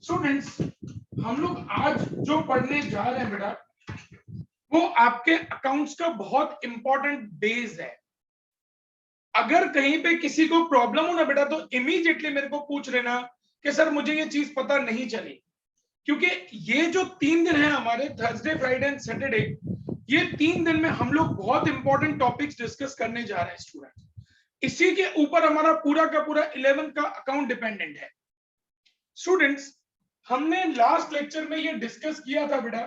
Students, हम लोग आज जो पढ़ने जा रहे हैं बेटा, वो आपके अकाउंट्स का बहुत इंपॉर्टेंट बेस है। अगर कहीं पे किसी को प्रॉब्लम हो ना बेटा, तो इमीडिएटली मेरे को पूछ लेना कि सर मुझे ये चीज पता नहीं चली, क्योंकि ये जो 3 दिन है हमारे, थर्सडे, फ्राइडे एंड सैटरडे, ये 3 दिन में हम लोग बहुत इंपॉर्टेंट टॉपिक्स डिस्कस करने जा रहे हैं स्टूडेंट। इसी के ऊपर हमारा पूरा का पूरा 11 का अकाउंट डिपेंडेंट है। स्टूडेंट्स, हमने लास्ट लेक्चर में ये डिस्कस किया था बेटा,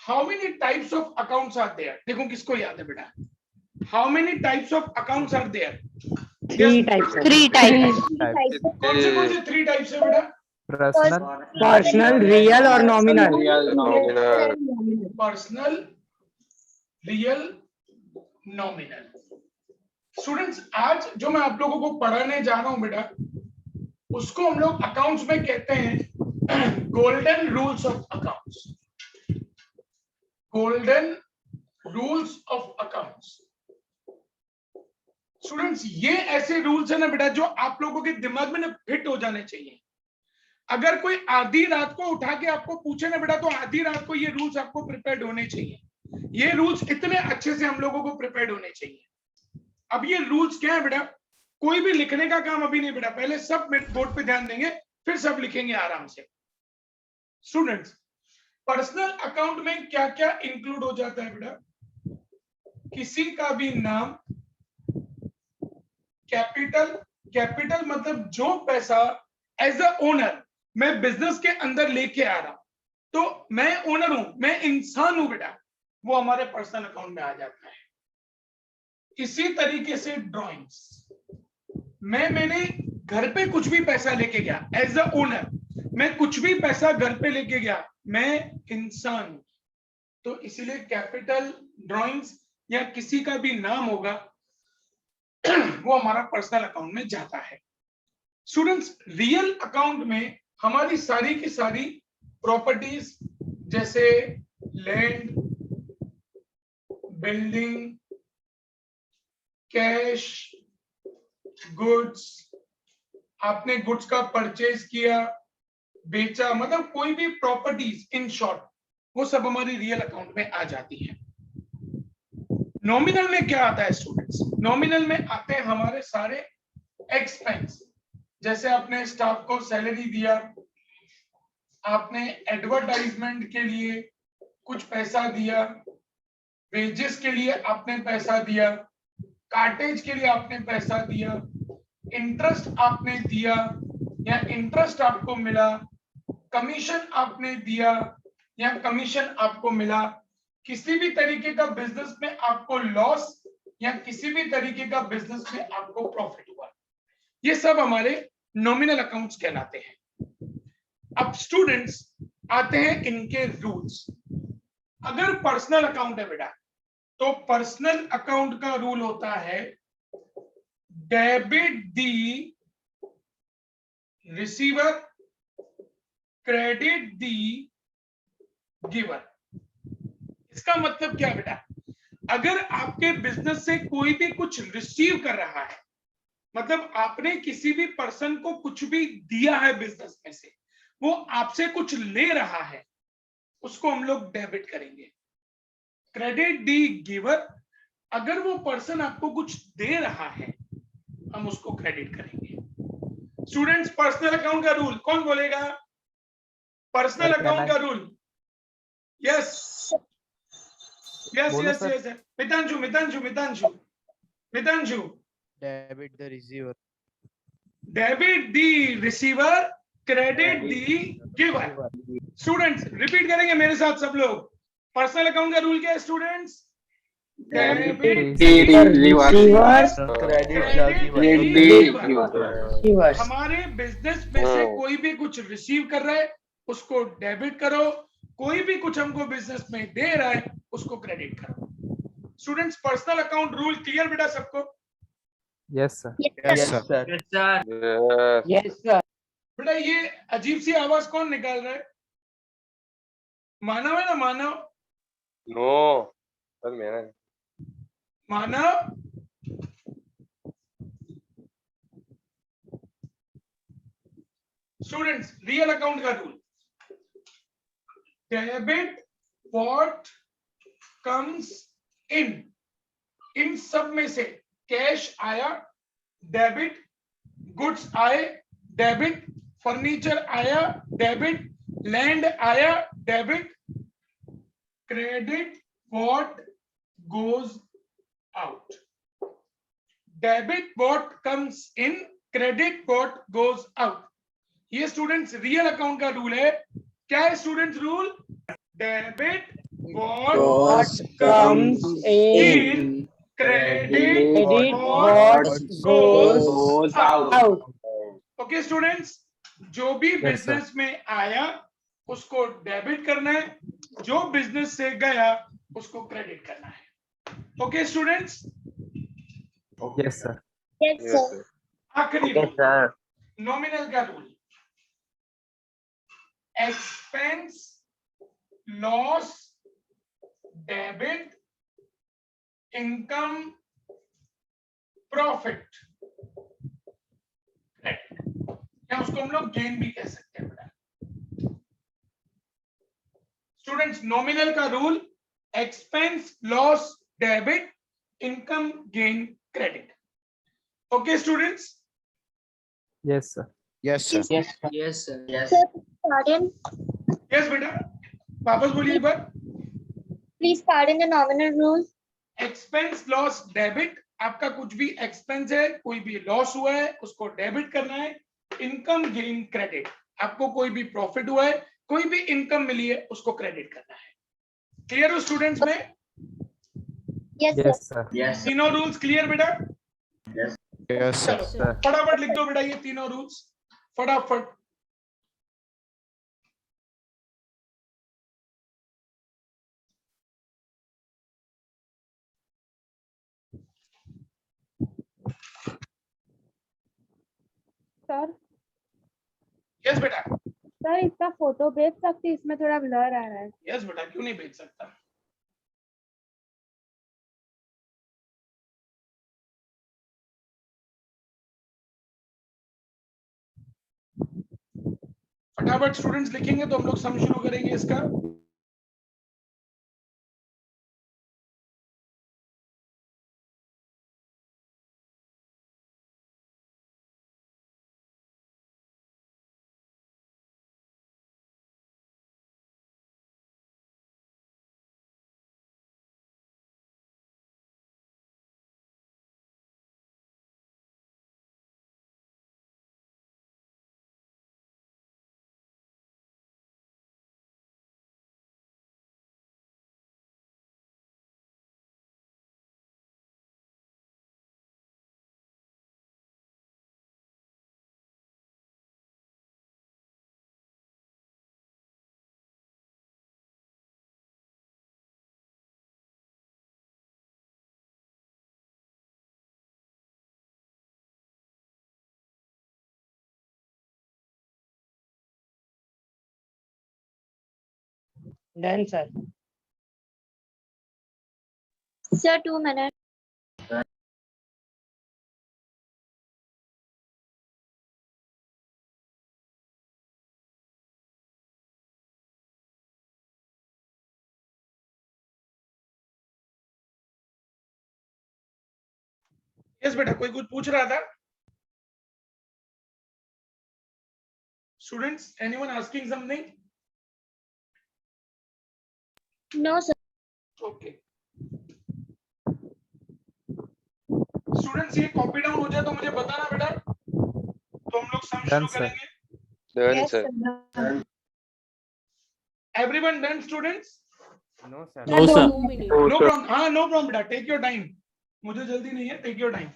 how many types of accounts are there. देखो किसको याद है बेटा, how many types of accounts are there? Three types. कौन से 3 टाइप्स है बेटा? Personal, real और nominal. Personal, real, nominal. Students, आज जो मैं आप लोगों को पढ़ाने जा रहा हूं बेटा, उसको हम लोग अकाउंट्स में कहते हैं golden rules of accounts. Golden rules of accounts. Students, ये ऐसे रूल्स है ना बेटा, जो आप लोगों के दिमाग में ना फिट हो जाने चाहिए। अगर कोई आधी रात को उठा के आपको पूछे ना बेटा, तो आधी रात को ये रूल्स आपको प्रिपेयर्ड होने चाहिए। ये रूल्स इतने अच्छे से हम लोगों को प्रिपेयर्ड होने चाहिए। अब ये रूल्स क्या है बेटा, कोई भी लिखने का काम अभी नहीं बेटा, पहले सब बोर्ड पे ध्यान देंगे, फिर सब लिखेंगे आराम से। स्टूडेंट्स, पर्सनल अकाउंट में क्या क्या इंक्लूड हो जाता है बेटा? किसी का भी नाम, कैपिटल। कैपिटल मतलब जो पैसा एज अ ओनर मैं बिजनेस के अंदर लेके आ रहा हूं, तो मैं ओनर हूं, मैं इंसान हूं बेटा, वो हमारे पर्सनल अकाउंट में आ जाता है। इसी तरीके से ड्राइंग्स, मैंने घर पे कुछ भी पैसा लेके गया एज अ ओनर, मैं कुछ भी पैसा घर पे लेके गया, मैं इंसान हूं, तो इसीलिए कैपिटल, ड्राइंग्स या किसी का भी नाम होगा वो हमारा पर्सनल अकाउंट में जाता है। स्टूडेंट्स, रियल अकाउंट में हमारी सारी की सारी प्रॉपर्टीज, जैसे लैंड, बिल्डिंग, कैश, गुड्स, आपने गुड्स का परचेज किया, बेचा, मतलब कोई भी प्रॉपर्टीज, इन शॉर्ट, वो सब हमारी रियल अकाउंट में आ जाती है। नॉमिनल में क्या आता है स्टूडेंट्स? नॉमिनल में आते हैं हमारे सारे एक्सपेंस, जैसे आपने स्टाफ को सैलरी दिया, आपने एडवर्टाइजमेंट के लिए कुछ पैसा दिया, वेजेस के लिए आपने पैसा दिया, कार्टेज के लिए आपने पैसा दिया, इंटरेस्ट आपने दिया या इंटरेस्ट आपको मिला, कमीशन आपने दिया या कमीशन आपको मिला, किसी भी तरीके का बिजनेस में आपको लॉस या किसी भी तरीके का बिजनेस में आपको प्रॉफिट हुआ, ये सब हमारे नॉमिनल अकाउंट्स कहलाते हैं। अब स्टूडेंट्स आते हैं इनके रूल्स। अगर पर्सनल अकाउंट है बेटा, तो पर्सनल अकाउंट का रूल होता है debit the receiver, credit the giver. इसका मतलब क्या बेटा, अगर आपके बिजनेस से कोई भी कुछ रिसीव कर रहा है, मतलब आपने किसी भी पर्सन को कुछ भी दिया है बिजनेस में से, वो आपसे कुछ ले रहा है, उसको हम लोग डेबिट करेंगे। क्रेडिट दी गिवर, अगर वो पर्सन आपको कुछ दे रहा है, हम उसको क्रेडिट करेंगे। स्टूडेंट्स, पर्सनल अकाउंट का रूल कौन बोलेगा? पर्सनल अकाउंट का rule. Yes yes yes yes, Mitanshu Mitanshu Mitanshu Mitanshu. Debit the receiver, debit the receiver, credit the giver. Students, repeat करेंगे मेरे साथ सब लोग। पर्सनल अकाउंट का रूल क्या है students? Debit the receiver, credit the giver. हमारे बिजनेस में से कोई भी कुछ रिसीव कर रहा है, उसको डेबिट करो, कोई भी कुछ हमको बिजनेस में दे रहा है, उसको क्रेडिट करो। Students, personal account rule clear बेटा सबको? Yes sir. Yes sir, Yes sir. बेटा ये अजीब सी आवाज कौन निकाल रहा है? मानव है ना? मानव? नो सर, मेरा मानव? स्टूडेंट्स रियल अकाउंट का rule, debit what comes in सब में से कैश आया, डेबिट गुड्स आए, डेबिट फर्नीचर आया, डेबिट लैंड आया, debit credit what goes out, debit what comes in, credit what goes out. ये स्टूडेंट्स रियल अकाउंट का रूल है। क्या है students rule? Debit what What comes comes in, in, credit credit what what goes goes out. out. Okay students, जो भी sir. Business में आया उसको डेबिट करना है, जो बिजनेस से गया उसको क्रेडिट करना है। Okay students, Yes, sir. Yes, sir. आखिरी Yes, रूल, sir. नॉमिनल का rule, expense loss debit income profit, या उसको हम लोग गेन भी कह सकते हैं बेटा। स्टूडेंट्स नॉमिनल का rule, expense loss debit income gain credit. Okay students, Yes, sir. Yes, sir. Yes, sir. Yes, sir. Yes. Pardon, yes बेटा, वापस बोलिए एक बार। please pardon the nominal rule. Expense loss debit, आपका कुछ भी एक्सपेंस है, कोई भी लॉस हुआ है उसको डेबिट करना है। इनकम गेन क्रेडिट, आपको कोई भी प्रॉफिट हुआ है, कोई भी इनकम मिली है उसको क्रेडिट करना है। क्लियर हो स्टूडेंट्स में? Yes, sir. Yes, sir. Yes. तीनों रूल्स क्लियर बेटा? Yes, sir. चलो Sir. फटाफट लिख दो बेटा ये तीनों रूल्स, फटाफट। सर यस बेटा, सर इसका फोटो भेज सकती, इसमें थोड़ा ब्लर आ रहा है। यस बेटा, क्यों नहीं भेज सकता? फटाफट स्टूडेंट्स लिखेंगे तो हम लोग सम शुरू करेंगे इसका। Done, sir. Sir, 2 minutes. Yes बेटा, कोई कुछ पूछ रहा था? Students, anyone asking something? No, sir. Okay students, ये कॉपी डाउन हो जाए तो मुझे बताना बेटा, तो हम लोग सम शुरू Done, sir. करेंगे। Done, Yes, sir. sir. Everyone done students? No, sir. No, sir. No problem, हाँ नो प्रॉब्लम बेटा, टेक योर टाइम, मुझे जल्दी नहीं है, टेक योर टाइम।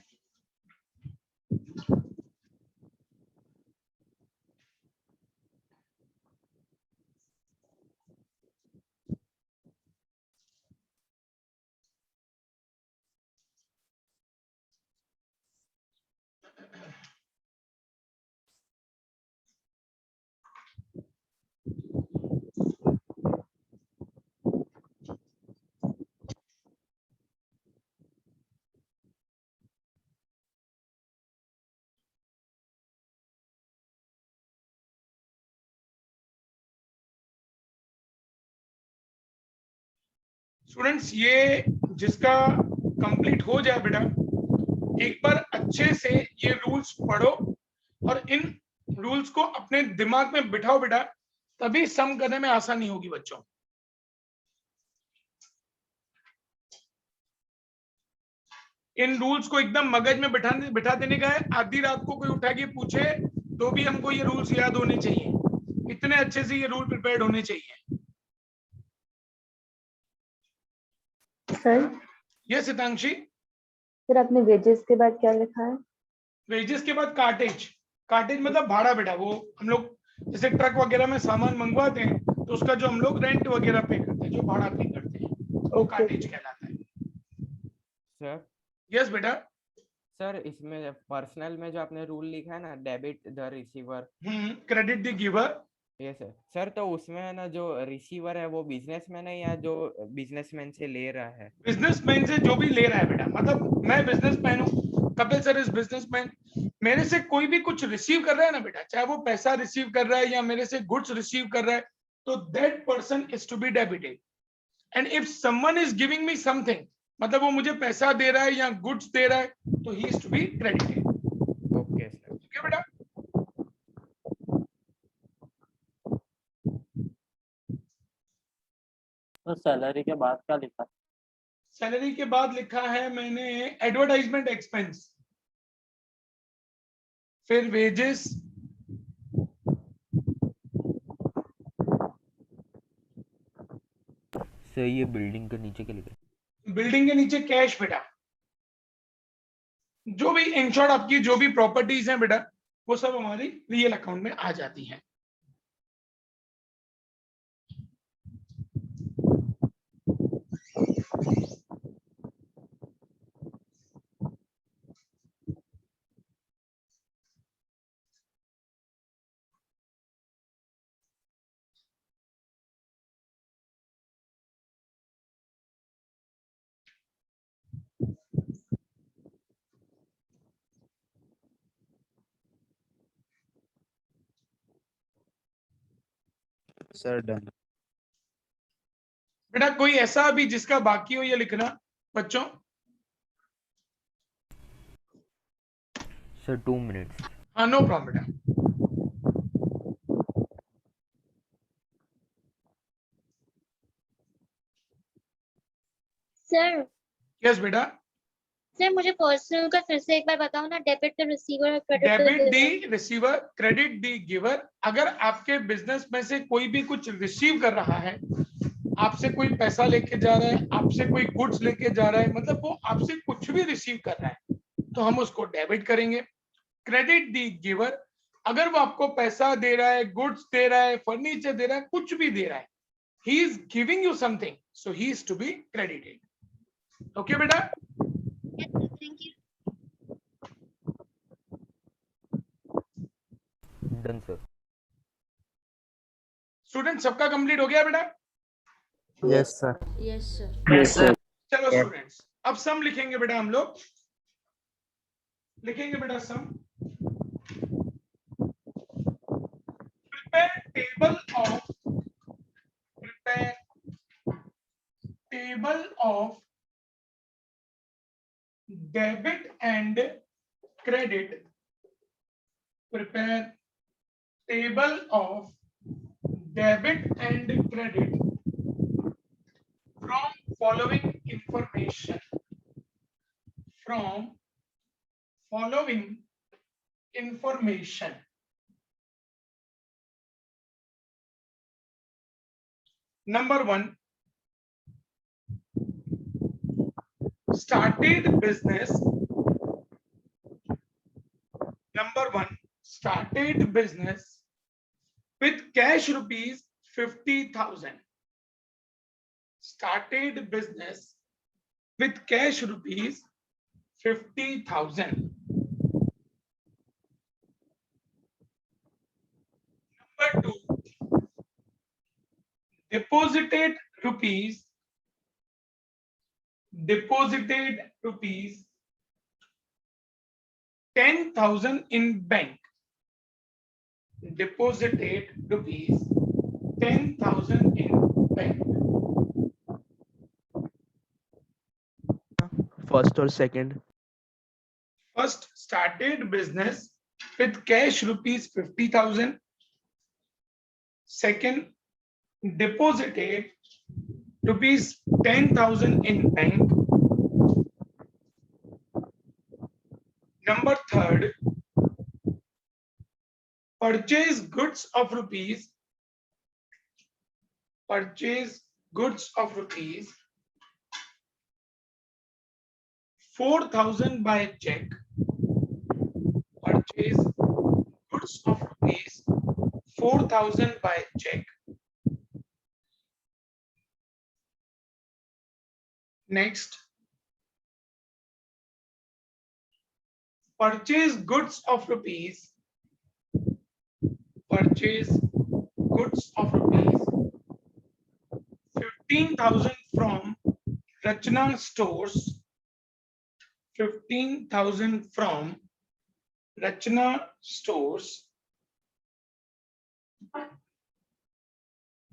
स्टूडेंट्स ये जिसका कंप्लीट हो जाए बेटा, एक बार अच्छे से ये रूल्स पढ़ो और इन रूल्स को अपने दिमाग में बिठाओ बेटा, तभी सम करने में आसानी होगी बच्चों। इन रूल्स को एकदम मगज में बिठा देने का है। आधी रात को कोई उठा के पूछे तो भी हमको ये रूल्स याद होने चाहिए, इतने अच्छे से ये रूल प्रिपेयर्ड होने चाहिए। सर ये सितांशी, फिर आपने वेजेस के बाद क्या लिखा है? वेजेस के बाद कार्टेज। कार्टेज मतलब भाड़ा बेटा, वो हम लोग जैसे ट्रक वगैरह में सामान मंगवाते हैं तो उसका जो हम लोग रेंट वगैरह पे करते हैं, जो भाड़ा पे करते हैं, वो कार्टेज कहलाता है। सर यस बेटा। सर इसमें पर्सनल में जो आपने रूल लिखा है ना, debit the receiver, credit the giver. ये सर तो उसमें है ना जो रिसीवर है वो बिजनेसमैन है या जो बिजनेसमैन से ले रहा है? बिजनेसमैन से जो भी ले रहा है बेटा, मतलब मैं बिजनेसमैन हूँ, कपिल सर इज बिजनेसमैन, मेरे से कोई भी कुछ रिसीव कर रहा है ना बेटा, चाहे वो पैसा रिसीव कर रहा है या मेरे से गुड्स रिसीव कर रहा है, तो that person is to be debited. And if someone is giving me something, मतलब वो मुझे पैसा दे रहा है या गुड्स दे रहा है, तो he is to be credited. Okay sir. Okay बेटा। तो सैलरी के बाद क्या लिखा? सैलरी के बाद लिखा है मैंने एडवर्टाइजमेंट एक्सपेंस, फिर वेजेस, सर ये बिल्डिंग के नीचे क्या लिखा? बिल्डिंग के नीचे कैश बेटा, जो भी इन शॉर्ट आपकी जो भी प्रॉपर्टीज हैं बेटा, वो सब हमारी रियल अकाउंट में आ जाती हैं। Sir done. बेटा कोई ऐसा भी जिसका बाकी हो ये लिखना बच्चों। Sir 2 minutes. हाँ नो प्रॉब्लम बेटा। सर यस बेटा। सर मुझे पर्सनल का फिर से एक बार बताओ ना, डेबिट द रिसीवर और credit debit the receiver, credit the giver. अगर आपके बिजनेस में से कोई भी कुछ रिसीव कर रहा है, आपसे कोई पैसा लेके जा रहा है, आपसे कोई गुड्स लेके जा रहा है, मतलब वो आपसे कुछ भी रिसीव कर रहा है, तो हम उसको डेबिट करेंगे। क्रेडिट दी गिवर, अगर वो आपको पैसा दे रहा है, गुड्स दे रहा है, फर्नीचर दे रहा है, कुछ भी दे रहा है, he is giving you something, so he is to be credited. Okay बेटा। Thank you. Done sir. Student सबका कंप्लीट हो गया बेटा? Yes, sir. Yes sir. Yes sir. चलो स्टूडेंट्स अब सम लिखेंगे बेटा, हम लोग लिखेंगे बेटा sum. Prepare table of debit and credit. Prepare table of debit and credit from following information. From following information. Number 1, started business. Number 1, started business with cash rupees 50,000. Started business with cash rupees 50,000. Number 2, deposited rupees 10,000 in bank. Deposited rupees 10,000 in bank. first or second? First started business with cash rupees 50,000. Second deposited rupees 10,000 in bank. Number third, purchase goods of rupees 4,000 by check. Purchase goods of rupees 4,000 by check. Next, purchase goods of rupees 15,000 from Rachna stores. 15,000 from Rachna stores.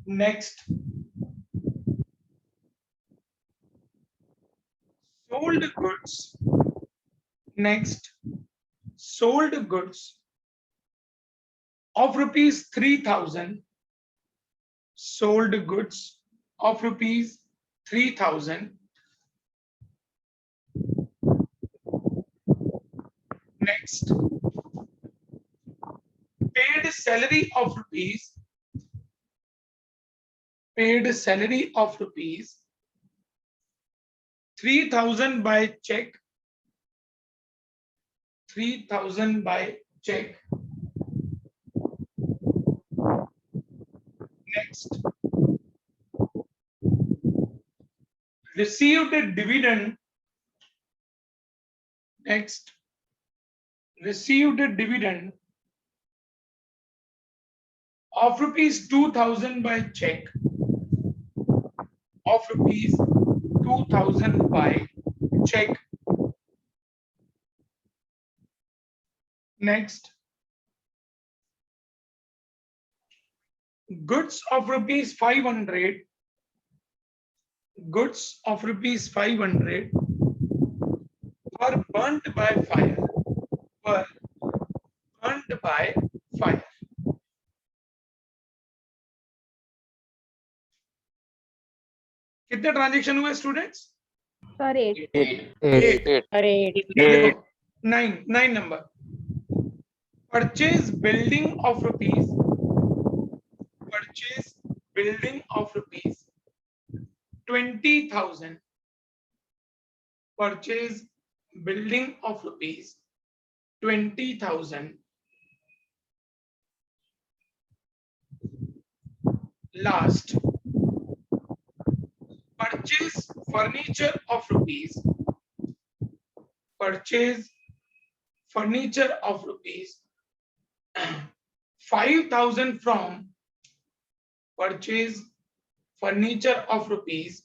Next, sold goods. Next, sold goods of rupees 3,000. Sold goods of rupees 3,000. Next, paid salary of rupees 3,000 by check. 3,000 by check. Next, received a dividend. Next, received a dividend of rupees 2,000 by check. Of rupees 2,000 by check. Next, goods of rupees 500. Goods of rupees 500 were burnt by fire. Were burnt by fire. कितने transaction हुए students? Sir 8. 8. अरे देखो 9 number. Purchase building of rupees 20,000. Purchase building of rupees 20,000. Last, purchase furniture of rupees 5,000 from purchase furniture of rupees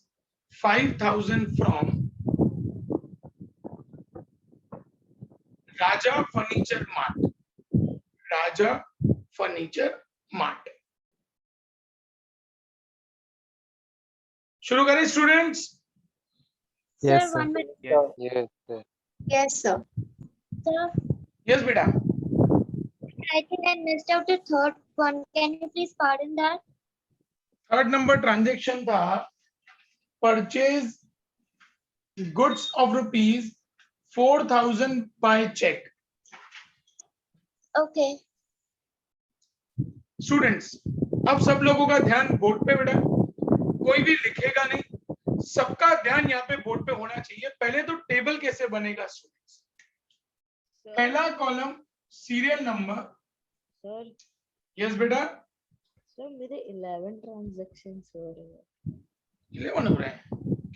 5,000 from Raja Furniture Mart. Raja Furniture Mart. शुरू करें students? Sir, Yes, sir. 1 minute. Yes, sir. Yes, sir. Sir, yes बेटा. I think I missed out the third one. Can you please pardon that? Third number transaction था purchase goods of rupees 4,000 by cheque. Okay. Students, अब सब लोगों का ध्यान board पे बेटा. कोई भी लिखेगा नहीं, सबका ध्यान यहाँ पे बोर्ड पे होना चाहिए. पहले तो टेबल कैसे बनेगा स्टूडेंट्स? पहला column serial number. Sir yes बेटा. सर मेरे 11 ट्रांजैक्शंस हो रहे हैं. 11 हो रहे हैं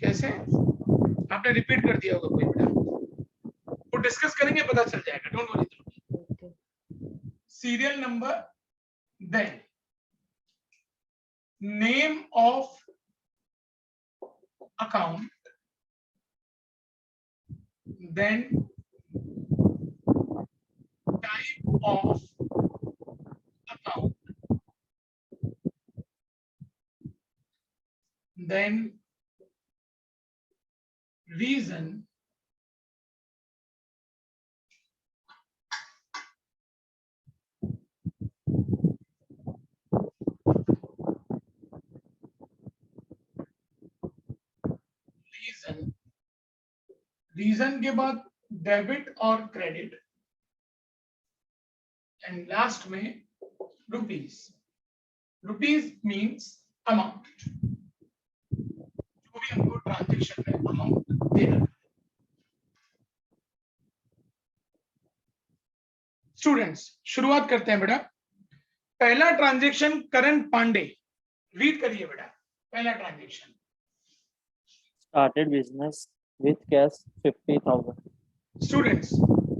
कैसे? आपने रिपीट कर दिया होगा कोई बेटा. वो डिस्कस करेंगे, पता चल जाएगा. Don't worry. Okay. Serial number, then name of account, then type of account, then reason reason के बाद डेबिट और क्रेडिट, एंड लास्ट में रुपीज। रुपीज मीन्स अमाउंट, जो भी हमको ट्रांजेक्शन में अमाउंट देना। स्टूडेंट्स शुरुआत करते हैं बेटा। पहला ट्रांजेक्शन करण पांडे, रीड करिए बेटा। पहला transaction, Started business with cash 50,000. Students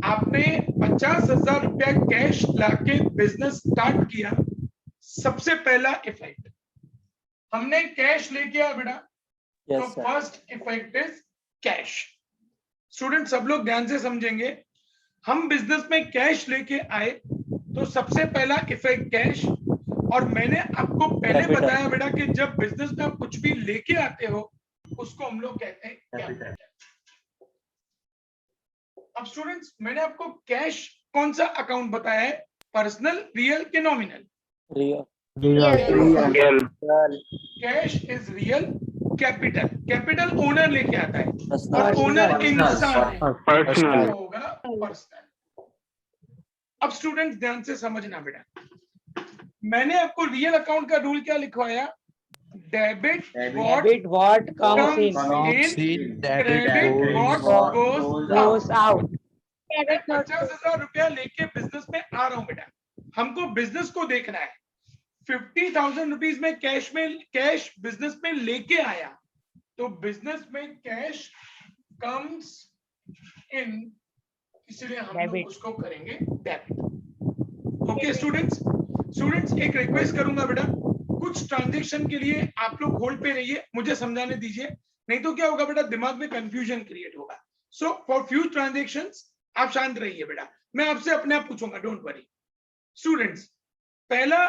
आपने 50,000 रुपया कैश लाके बिजनेस स्टार्ट किया। सबसे पहला इफेक्ट हमने कैश लेके आया बेटा, तो Yes, sir. First effect is cash. Student सब लोग ध्यान से समझेंगे, हम बिजनेस में कैश लेके आए तो सबसे पहला इफेक्ट कैश। और मैंने आपको पहले Capital. बताया बेटा कि जब बिजनेस में आप कुछ भी लेके आते हो उसको हम लोग कहते हैं कैपिटल। अब स्टूडेंट्स मैंने आपको कैश कौन सा अकाउंट बताया है, पर्सनल, रियल के nominal? Real. Cash is real, capital, capital owner लेके आता है और Personal. ओनर इंसान है, Personal. तो होगा पर्सनल। अब स्टूडेंट्स ध्यान से समझना बेटा, मैंने आपको रियल अकाउंट का रूल क्या लिखवाया, debit what comes in credit what goes goes out. Debit note 50,000 रुपया लेके बिजनेस में आ रहा हूं बेटा, हमको बिजनेस को देखना है। 50,000 रुपीज में कैश बिजनेस में लेके आया, तो बिजनेस में कैश कम्स इन, इसलिए हम लोग Debit. उसको करेंगे डेबिट। ओके स्टूडेंट्स एक रिक्वेस्ट करूंगा बेटा, कुछ ट्रांजेक्शन के लिए आप लोग होल्ड पे रहिए, मुझे समझाने दीजिए, नहीं तो क्या होगा बेटा, दिमाग में कंफ्यूजन क्रिएट होगा। सो फॉर फ्यू ट्रांजेक्शंस आप शांत रहिए बेटा, मैं आपसे अपने आप पूछूंगा, डोंट वरी। स्टूडेंट्स पहला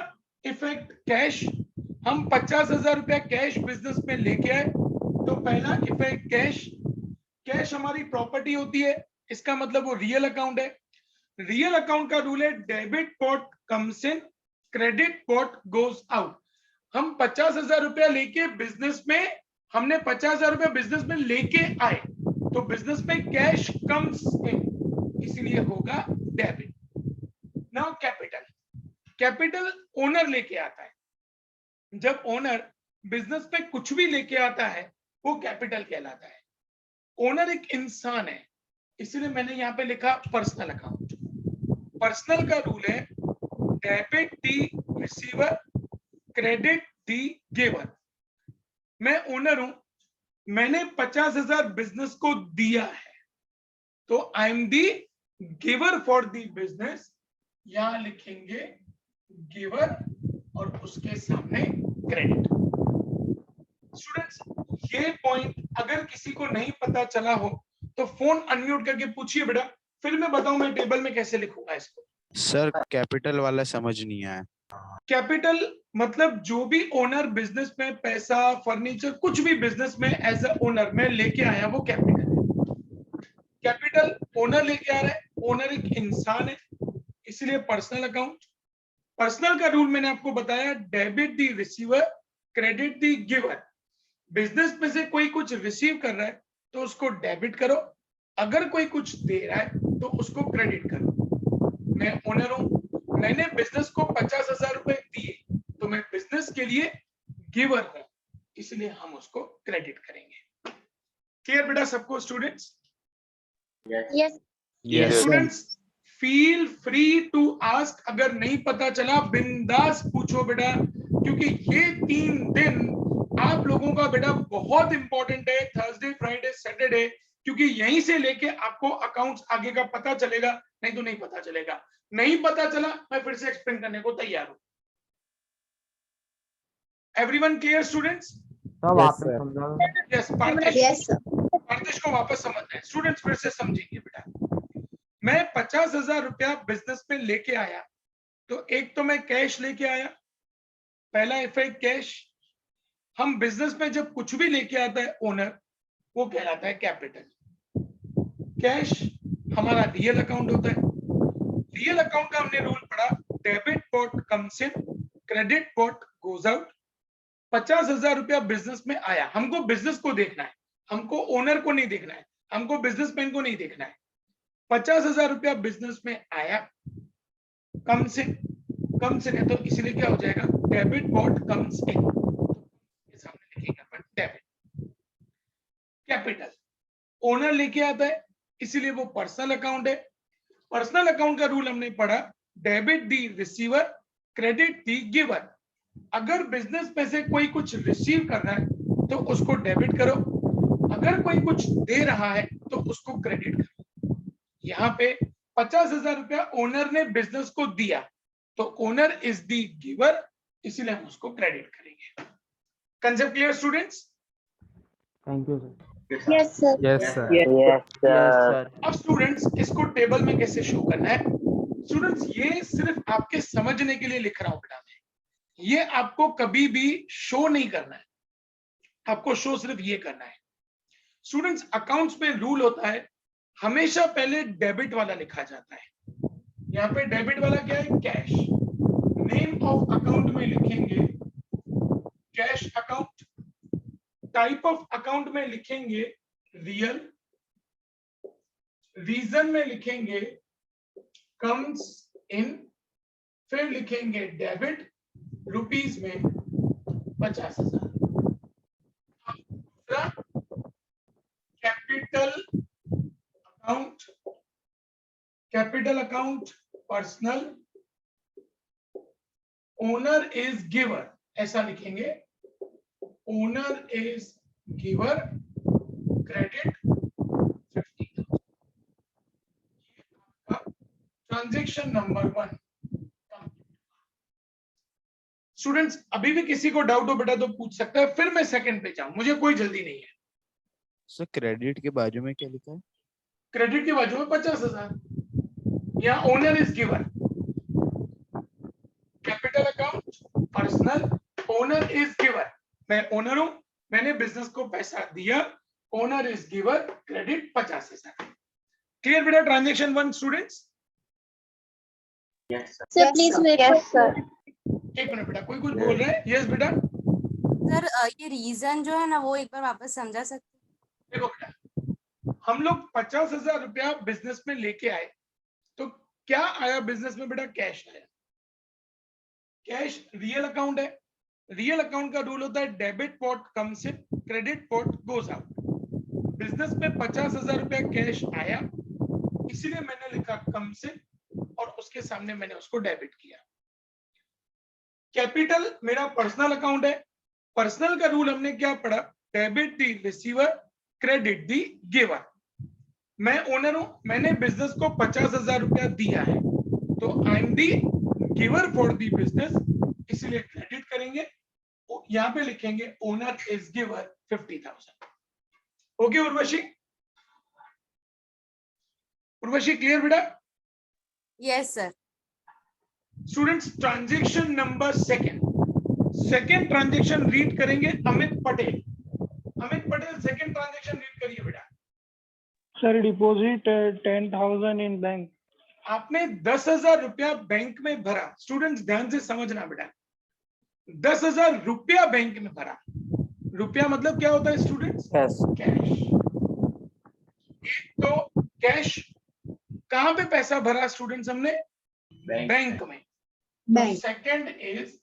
इफेक्ट कैश, हम 50,000 रुपया कैश बिजनेस में लेके आए, तो पहला इफेक्ट कैश। कैश हमारी प्रॉपर्टी होती है, इसका मतलब वो रियल अकाउंट है। रियल अकाउंट का रूल है debit what comes in, credit what goes out. हम 50,000 रुपया लेके बिजनेस में, हमने 50,000 रुपया बिजनेस में लेके आए, तो बिजनेस में कैश कम्स इन, इसीलिए होगा debit. Now capital, capital owner लेके आता है। जब ओनर बिजनेस में कुछ भी लेके आता है वो कैपिटल कहलाता है। ओनर एक इंसान है, इसलिए मैंने यहाँ पे लिखा पर्सनल अकाउंट। पर्सनल का रूल है debit the receiver, credit the giver. मैं ओनर हूं, मैंने 50,000 बिजनेस को दिया है, तो I am the giver for the business. यहां लिखेंगे गिवर और उसके सामने क्रेडिट। स्टूडेंट्स ये पॉइंट अगर किसी को नहीं पता चला हो तो फोन अनम्यूट करके पूछिए बेटा, फिर मैं बताऊं मैं टेबल में कैसे लिखूंगा इसको। सर कैपिटल वाला समझ नहीं आया। कैपिटल मतलब जो भी ओनर बिजनेस में पैसा, फर्नीचर, कुछ भी बिजनेस में एज अ ओनर में लेके आया वो कैपिटल है। कैपिटल ओनर लेके आ रहा है, ओनर एक इंसान है, इसलिए पर्सनल अकाउंट। पर्सनल का रूल मैंने आपको बताया, debit the receiver, credit the giver. Business में से कोई कुछ रिसीव कर रहा है तो उसको डेबिट करो, अगर कोई कुछ दे रहा है तो उसको क्रेडिट करो। मैं ओनर हूं, मैंने बिजनेस को 50,000 रुपए दिए, तो मैं बिजनेस के लिए गिवर हूं, इसलिए हम उसको क्रेडिट करेंगे। क्लियर बेटा सबको students? Yes students feel free to ask, अगर नहीं पता चला बिंदास पूछो बेटा, क्योंकि ये 3 दिन आप लोगों का बेटा बहुत इंपॉर्टेंट है, थर्सडे, फ्राइडे, सैटरडे, क्योंकि यहीं से लेके आपको अकाउंट्स आगे का पता चलेगा, नहीं तो नहीं पता चलेगा। नहीं पता चला मैं फिर से एक्सप्लेन करने को तैयार हूं। Everyone clear students? यस पार्थिश को वापस समझना है स्टूडेंट्स, फिर से समझेंगे बेटा। मैं 50,000 रुपया बिजनेस में लेके आया, तो एक तो मैं कैश लेके आया, पहला इफेक्ट कैश। हम बिजनेस में जब कुछ भी लेके आता है ओनर, वो कहलाता है कैपिटल। कैश हमारा रियल अकाउंट होता है। रियल अकाउंट का हमने रूल पढ़ा, debit what comes in, credit what goes out. 50,000 रुपया बिजनेस में आया, हमको बिजनेस को देखना है, हमको ओनर को नहीं देखना है। हमको बिजनेसमैन को नहीं देखना है। 50,000 रुपया बिजनेस में आया, कम से नहीं, तो इसलिए क्या हो जाएगा, डेबिट व्हाट कम्स इन, सामने लिखेंगे अपन डेबिट। कैपिटल ओनर लेके आता है, इसीलिए वो पर्सनल अकाउंट है। पर्सनल अकाउंट का रूल हमने पढ़ा, debit the receiver, credit the giver. अगर बिजनेस में से कोई कुछ रिसीव कर रहा है तो उसको डेबिट करो, अगर कोई कुछ दे रहा है तो उसको क्रेडिट करो। यहाँ पे 50,000 रुपया ओनर ने बिजनेस को दिया, तो ओनर इज दी गिवर, इसीलिए हम उसको क्रेडिट करेंगे। Concept clear students? Thank you sir. Yes sir. Yes, sir. Yes, sir. अब स्टूडेंट्स इसको टेबल में कैसे शो करना है? स्टूडेंट्स ये सिर्फ आपके समझने के लिए लिख रहा हूं बेटा मैं, ये आपको कभी भी शो नहीं करना है, आपको शो सिर्फ ये करना है। स्टूडेंट्स अकाउंट्स में रूल होता है, हमेशा पहले डेबिट वाला लिखा जाता है। यहाँ पे डेबिट वाला क्या है, कैश। नेम ऑफ अकाउंट में लिखेंगे cash account, type of account में लिखेंगे रियल, रीजन में लिखेंगे कम्स इन, फिर लिखेंगे डेबिट, रुपीस में 50,000। Capital account personal, owner is giver, ऐसा लिखेंगे, owner is giver, credit 50,000। Transaction number 1। Students अभी भी किसी को डाउट हो बेटा तो पूछ सकता है, फिर मैं सेकंड पे जाऊं, मुझे कोई जल्दी नहीं है। सर क्रेडिट के बाजू में क्या लिखा है? क्रेडिट के बाजू में 50,000, या owner is giver. Capital account personal, owner is giver, मैं ओनर हूं, मैंने बिजनेस को पैसा दिया, owner is giver, credit 50,000। Clear बेटा transaction 1 students? Sir please wait. Yes sir. एक मिनट बेटा, कोई कुछ बोल रहा है? यस बेटा। सर ये रीजन जो है ना वो एक बार वापस समझा सकते हैं? देखो बेटा, हम लोग 50,000 रुपया बिजनेस में लेके आए, तो क्या आया बिजनेस में बेटा? कैश आया। कैश रियल अकाउंट है, रियल अकाउंट का रूल होता है debit what comes in, credit what goes out. Business में 50,000 रुपया कैश आया, इसीलिए मैंने लिखा कम्स इन और उसके सामने मैंने उसको डेबिट किया। कैपिटल मेरा पर्सनल अकाउंट है, पर्सनल का रूल हमने क्या पढ़ा? Debit the receiver, credit the giver. मैं ओनर हूं, मैंने बिजनेस को 50,000 रुपया दिया है, तो I am the giver for the business, इसलिए क्रेडिट करेंगे, यहां पे लिखेंगे owner is giver 50,000। Okay Urvashi? Urvashi clear बेटा? Yes sir. Students transaction number second transaction read करेंगे Amit Patel. Amit Patel second transaction read करिए बेटा। सर डिपॉजिट 10,000 इन बैंक। आपने 10,000 रुपया बैंक में भरा। स्टूडेंट्स ध्यान से समझना बेटा, 10,000 रुपया बैंक में भरा। रुपया मतलब क्या होता है स्टूडेंट्स? कैश। एक तो कैश, कहां पे पैसा भरा स्टूडेंट्स हमने? बैंक में। Second is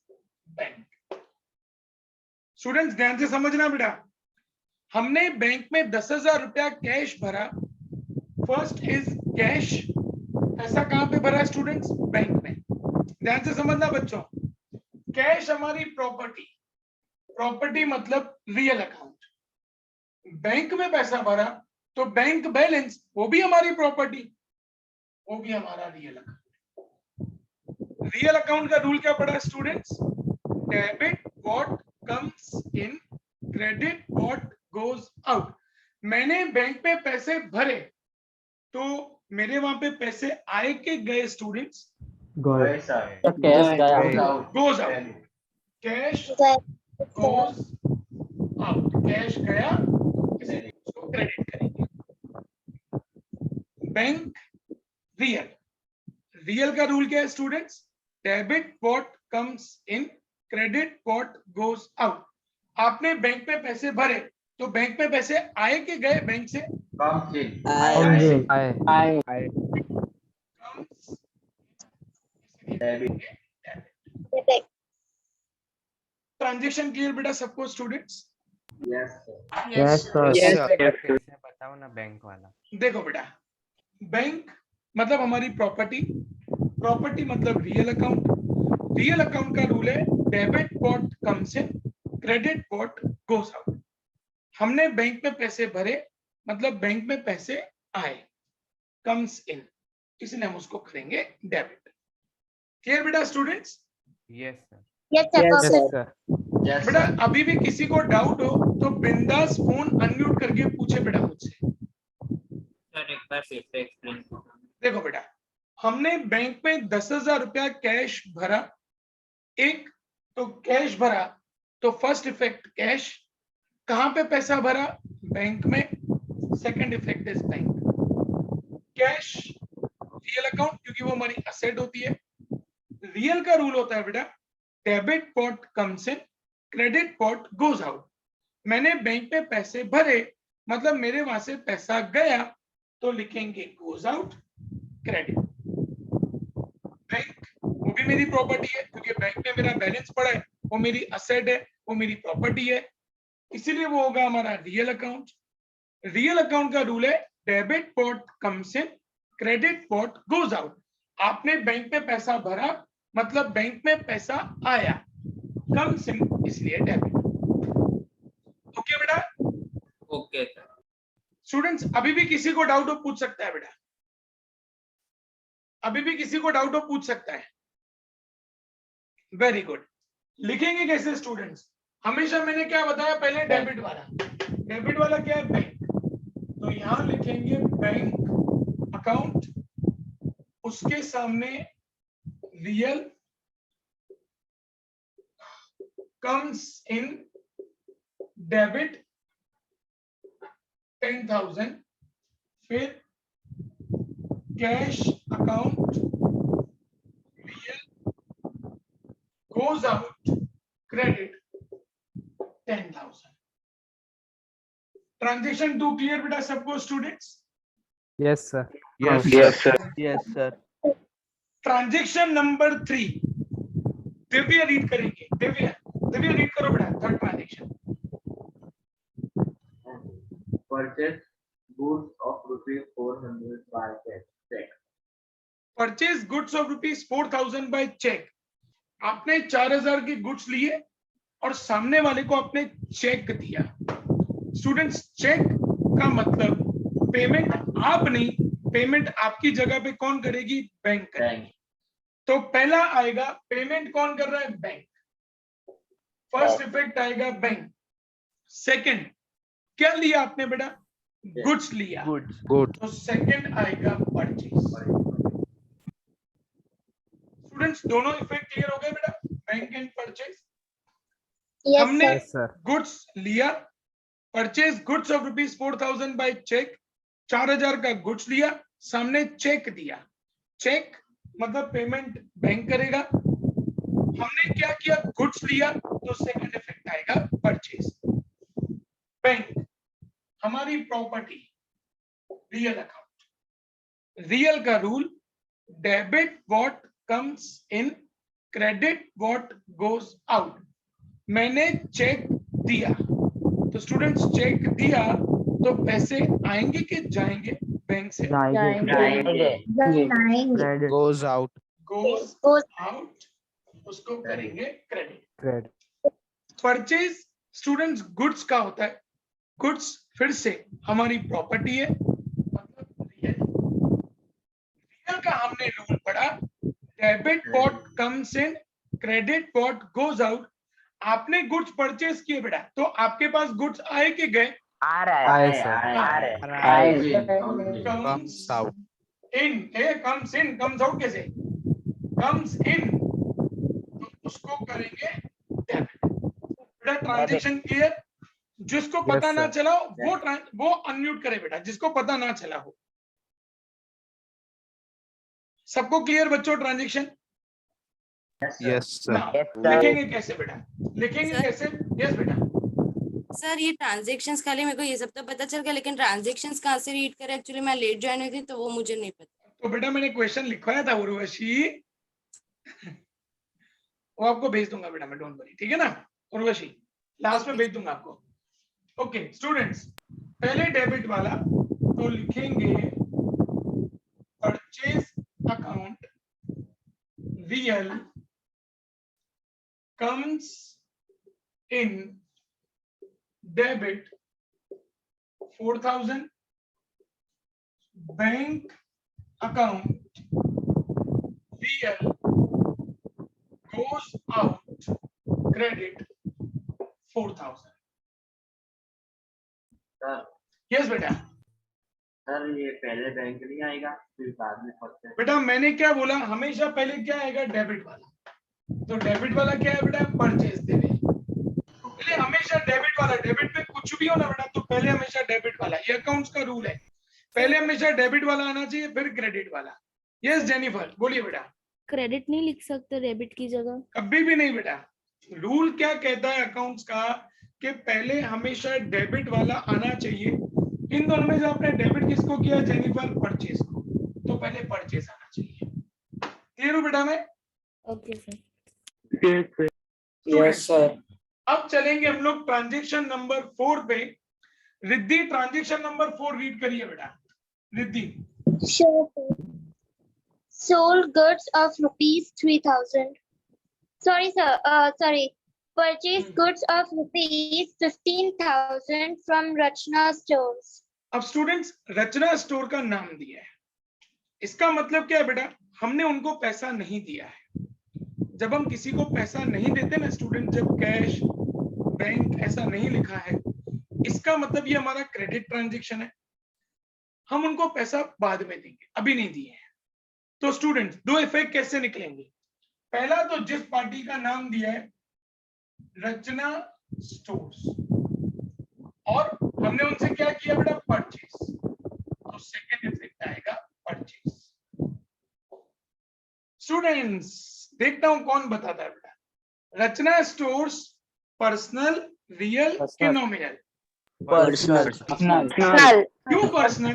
bank. स्टूडेंट्स ध्यान से समझना बेटा, हमने बैंक में 10,000 रुपया कैश भरा। फर्स्ट इज कैश, पैसा कहां पे भरा स्टूडेंट्स? बैंक में। ध्यान से समझना बच्चों, कैश हमारी प्रॉपर्टी, प्रॉपर्टी मतलब रियल अकाउंट। बैंक में पैसा भरा तो बैंक बैलेंस, वो भी हमारी प्रॉपर्टी, वो भी हमारा रियल अकाउंट। रियल अकाउंट का रूल क्या पड़ा students? Debit what comes in, credit what goes out. मैंने बैंक पे पैसे भरे तो मेरे वहां पे पैसे आए के गए स्टूडेंट्स? कैश गया। Goes out. Cash goes out, cash गया, इसे उसको क्रेडिट करेंगे। बैंक रियल, रियल का रूल क्या है students? Debit what comes in, credit what goes out. आपने बैंक पे पैसे भरे तो बैंक में पैसे आए कि गए बैंक से? I ट्रांजेक्शन क्लियर बेटा सबको स्टूडेंट्स? yes sir. कैसे बताओ ना बैंक वाला। देखो बेटा, बैंक मतलब हमारी प्रॉपर्टी, प्रॉपर्टी मतलब रियल अकाउंट, रियल अकाउंट का रूल है debit what comes in, credit what goes out. हमने बैंक में पैसे भरे मतलब बैंक में पैसे आए, कम्स इन, इसलिए हम उसको करेंगे डेबिट। क्लियर बेटा students? Yes sir. Yes, sir. Perfect. बेटा अभी भी किसी को डाउट हो तो बिंदास फोन अनम्यूट करके पूछे बेटा मुझसे। देखो बेटा, हमने बैंक में 10,000 रुपया कैश भरा, एक तो कैश भरा तो फर्स्ट इफेक्ट कैश, कहां पे पैसा भरा? बैंक में, second effect is bank. Cash real account क्योंकि वो हमारी असेट होती है। रियल का रूल होता है बेटा debit what comes in, credit what goes out. मैंने बैंक में पैसे भरे मतलब मेरे वहां से पैसा गया तो लिखेंगे गोज आउट क्रेडिट। बैंक वो भी मेरी प्रॉपर्टी है क्योंकि बैंक में मेरा बैलेंस पड़ा है, वो मेरी असेट है, वो मेरी प्रॉपर्टी है, इसीलिए वो होगा हमारा रियल अकाउंट। रियल अकाउंट का रूल है debit what comes in, credit what goes out. आपने बैंक में पैसा भरा मतलब बैंक में पैसा आया, कम्स इन इसलिए डेबिट। ओके बेटा? Okay sir. स्टूडेंट्स अभी भी किसी को डाउट हो पूछ सकता है बेटा, अभी भी किसी को डाउट हो पूछ सकता है। Very good. लिखेंगे कैसे स्टूडेंट्स? हमेशा मैंने क्या बताया पहले, डेबिट वाला। डेबिट वाला क्या है? बैंक। तो यहां लिखेंगे बैंक अकाउंट, उसके सामने रियल कम्स इन डेबिट 10,000, फिर cash account real goes out credit 10,000। Transaction 2 clear बेटा सबको students? Yes sir. Yes, Yes, sir. yes, sir. Transaction number 3 Divya read करेंगे। दिव्य रीड करो बेटा third transaction. Purchase goods of rupees 400 by check. Purchase goods of rupees 4,000 by cheque. आपने 4,000 के goods लिए और सामने वाले को आपने चेक दिया। स्टूडेंट्स चेक का मतलब पेमेंट आप नहीं, पेमेंट आपकी जगह पे कौन करेगी? बैंक करेगी। तो पहला आएगा पेमेंट कौन कर रहा है? बैंक। फर्स्ट इफेक्ट आएगा बैंक। सेकंड क्या लिया आपने बेटा? गुड्स लिया। Good. तो सेकंड आएगा परचेज। स्टूडेंट्स दोनों इफेक्ट क्लियर हो गए बेटा, बैंक एंड परचेज। Yes, हमने sir. गुड्स लिया, purchase goods of rupees 4,000 by cheque, 4,000 का गुड्स लिया, सामने चेक दिया। चेक मतलब पेमेंट बैंक करेगा। हमने क्या किया? गुड्स लिया, तो सेकंड इफेक्ट आएगा परचेज। बैंक हमारी प्रॉपर्टी, रियल अकाउंट। रियल का rule debit what comes in, credit what goes out. मैंने चेक दिया, तो स्टूडेंट्स चेक दिया तो पैसे आएंगे कि जाएंगे बैंक से? जाएंगे। goes out. Goes Goes out, उसको करेंगे credit. Credit. Purchase students goods का होता है। गुड्स फिर से हमारी प्रॉपर्टी है मतलब रियल। रियल का हमने रूल पढ़ा debit what comes in, credit what goes out. आपने गुड्स परचेज किए बेटा, तो आपके पास गुड्स आए कि गए? Aye sir. Comes out. In. Comes in, comes out कैसे? कम्स इन, तो उसको करेंगे डेबिट। बेटा ट्रांजैक्शन क्लियर? जिसको पता ना sir. चला हो वो अनम्यूट करे बेटा, जिसको पता ना चला हो। सबको क्लियर बच्चों ट्रांजैक्शन? Yes sir. लिखेंगे कैसे बेटा? लिखेंगे Sir? कैसे? यस बेटा। सर ये ट्रांजेक्शन्स खाली मेरे को ये सब तो पता चल गया, लेकिन ट्रांजेक्शन्स कहाँ से रीड करें, एक्चुअली मैं लेट ज्वाइन हुई थी तो वो मुझे नहीं पता। तो बेटा मैंने क्वेश्चन लिखवाया था उर्वशी, वो आपको भेज दूंगा बेटा मैं, डोंट वरी, ठीक है ना उर्वशी, लास्ट में भेज दूंगा आपको। ओके स्टूडेंट्स, पहले डेबिट वाला तो लिखेंगे purchase account real comes in debit 4,000, bank account real goes out credit 4,000। Sir yes बेटा। सर ये पहले बैंक नहीं आएगा फिर बाद में परचेज। बेटा मैंने क्या बोला, हमेशा पहले क्या आएगा, डेबिट वाला। तो डेबिट वाला क्या है बेटा, परचेज देने, पहले हमेशा डेबिट वाला, डेबिट पे कुछ भी हो ना बेटा तो पहले हमेशा डेबिट वाला, ये अकाउंट्स का रूल है, पहले हमेशा डेबिट वाला आना चाहिए फिर क्रेडिट वाला। यस जेनिफर बोलिए बेटा। क्रेडिट नहीं लिख सकते डेबिट की जगह? कभी भी नहीं बेटा, रूल क्या कहता है अकाउंट्स का कि पहले हमेशा डेबिट वाला आना चाहिए। इन दोनों में से आपने डेबिट किसको किया जेनिफर, परचेज को, तो पहले परचेज आना चाहिए। क्लियर हो बेटा मैं? Okay sir. Yes sir. अब चलेंगे हम लोग ट्रांजेक्शन नंबर 4 पे। रिद्धि ट्रांजेक्शन नंबर 4 रीड करिए बेटा। Riddhi. Sure. Sold goods of rupees 3,000. Sorry, sir. Sorry. Purchased goods of rupees 15,000 from Rachna Stores. अब स्टूडेंट्स रचना स्टोर का नाम दिया है, इसका मतलब क्या है बेटा, हमने उनको पैसा नहीं दिया है। जब हम किसी को पैसा नहीं देते ना स्टूडेंट, जब कैश बैंक ऐसा नहीं लिखा है, इसका मतलब ये हमारा क्रेडिट ट्रांजैक्शन है, हम उनको पैसा बाद में देंगे, अभी नहीं दिए हैं। तो स्टूडेंट्स दो इफेक्ट कैसे निकलेंगे, पहला तो जिस पार्टी का नाम दिया है रचना स्टोर्स और हमने उनसे क्या किया बेटा, परचेज, तो सेकंड इफेक्ट आएगा परचेज। स्टूडेंट्स देखता हूं कौन बताता है बेटा, रचना स्टोर्स पर्सनल रियल कि नॉमिनल? पर्सनल। क्यों पर्सनल?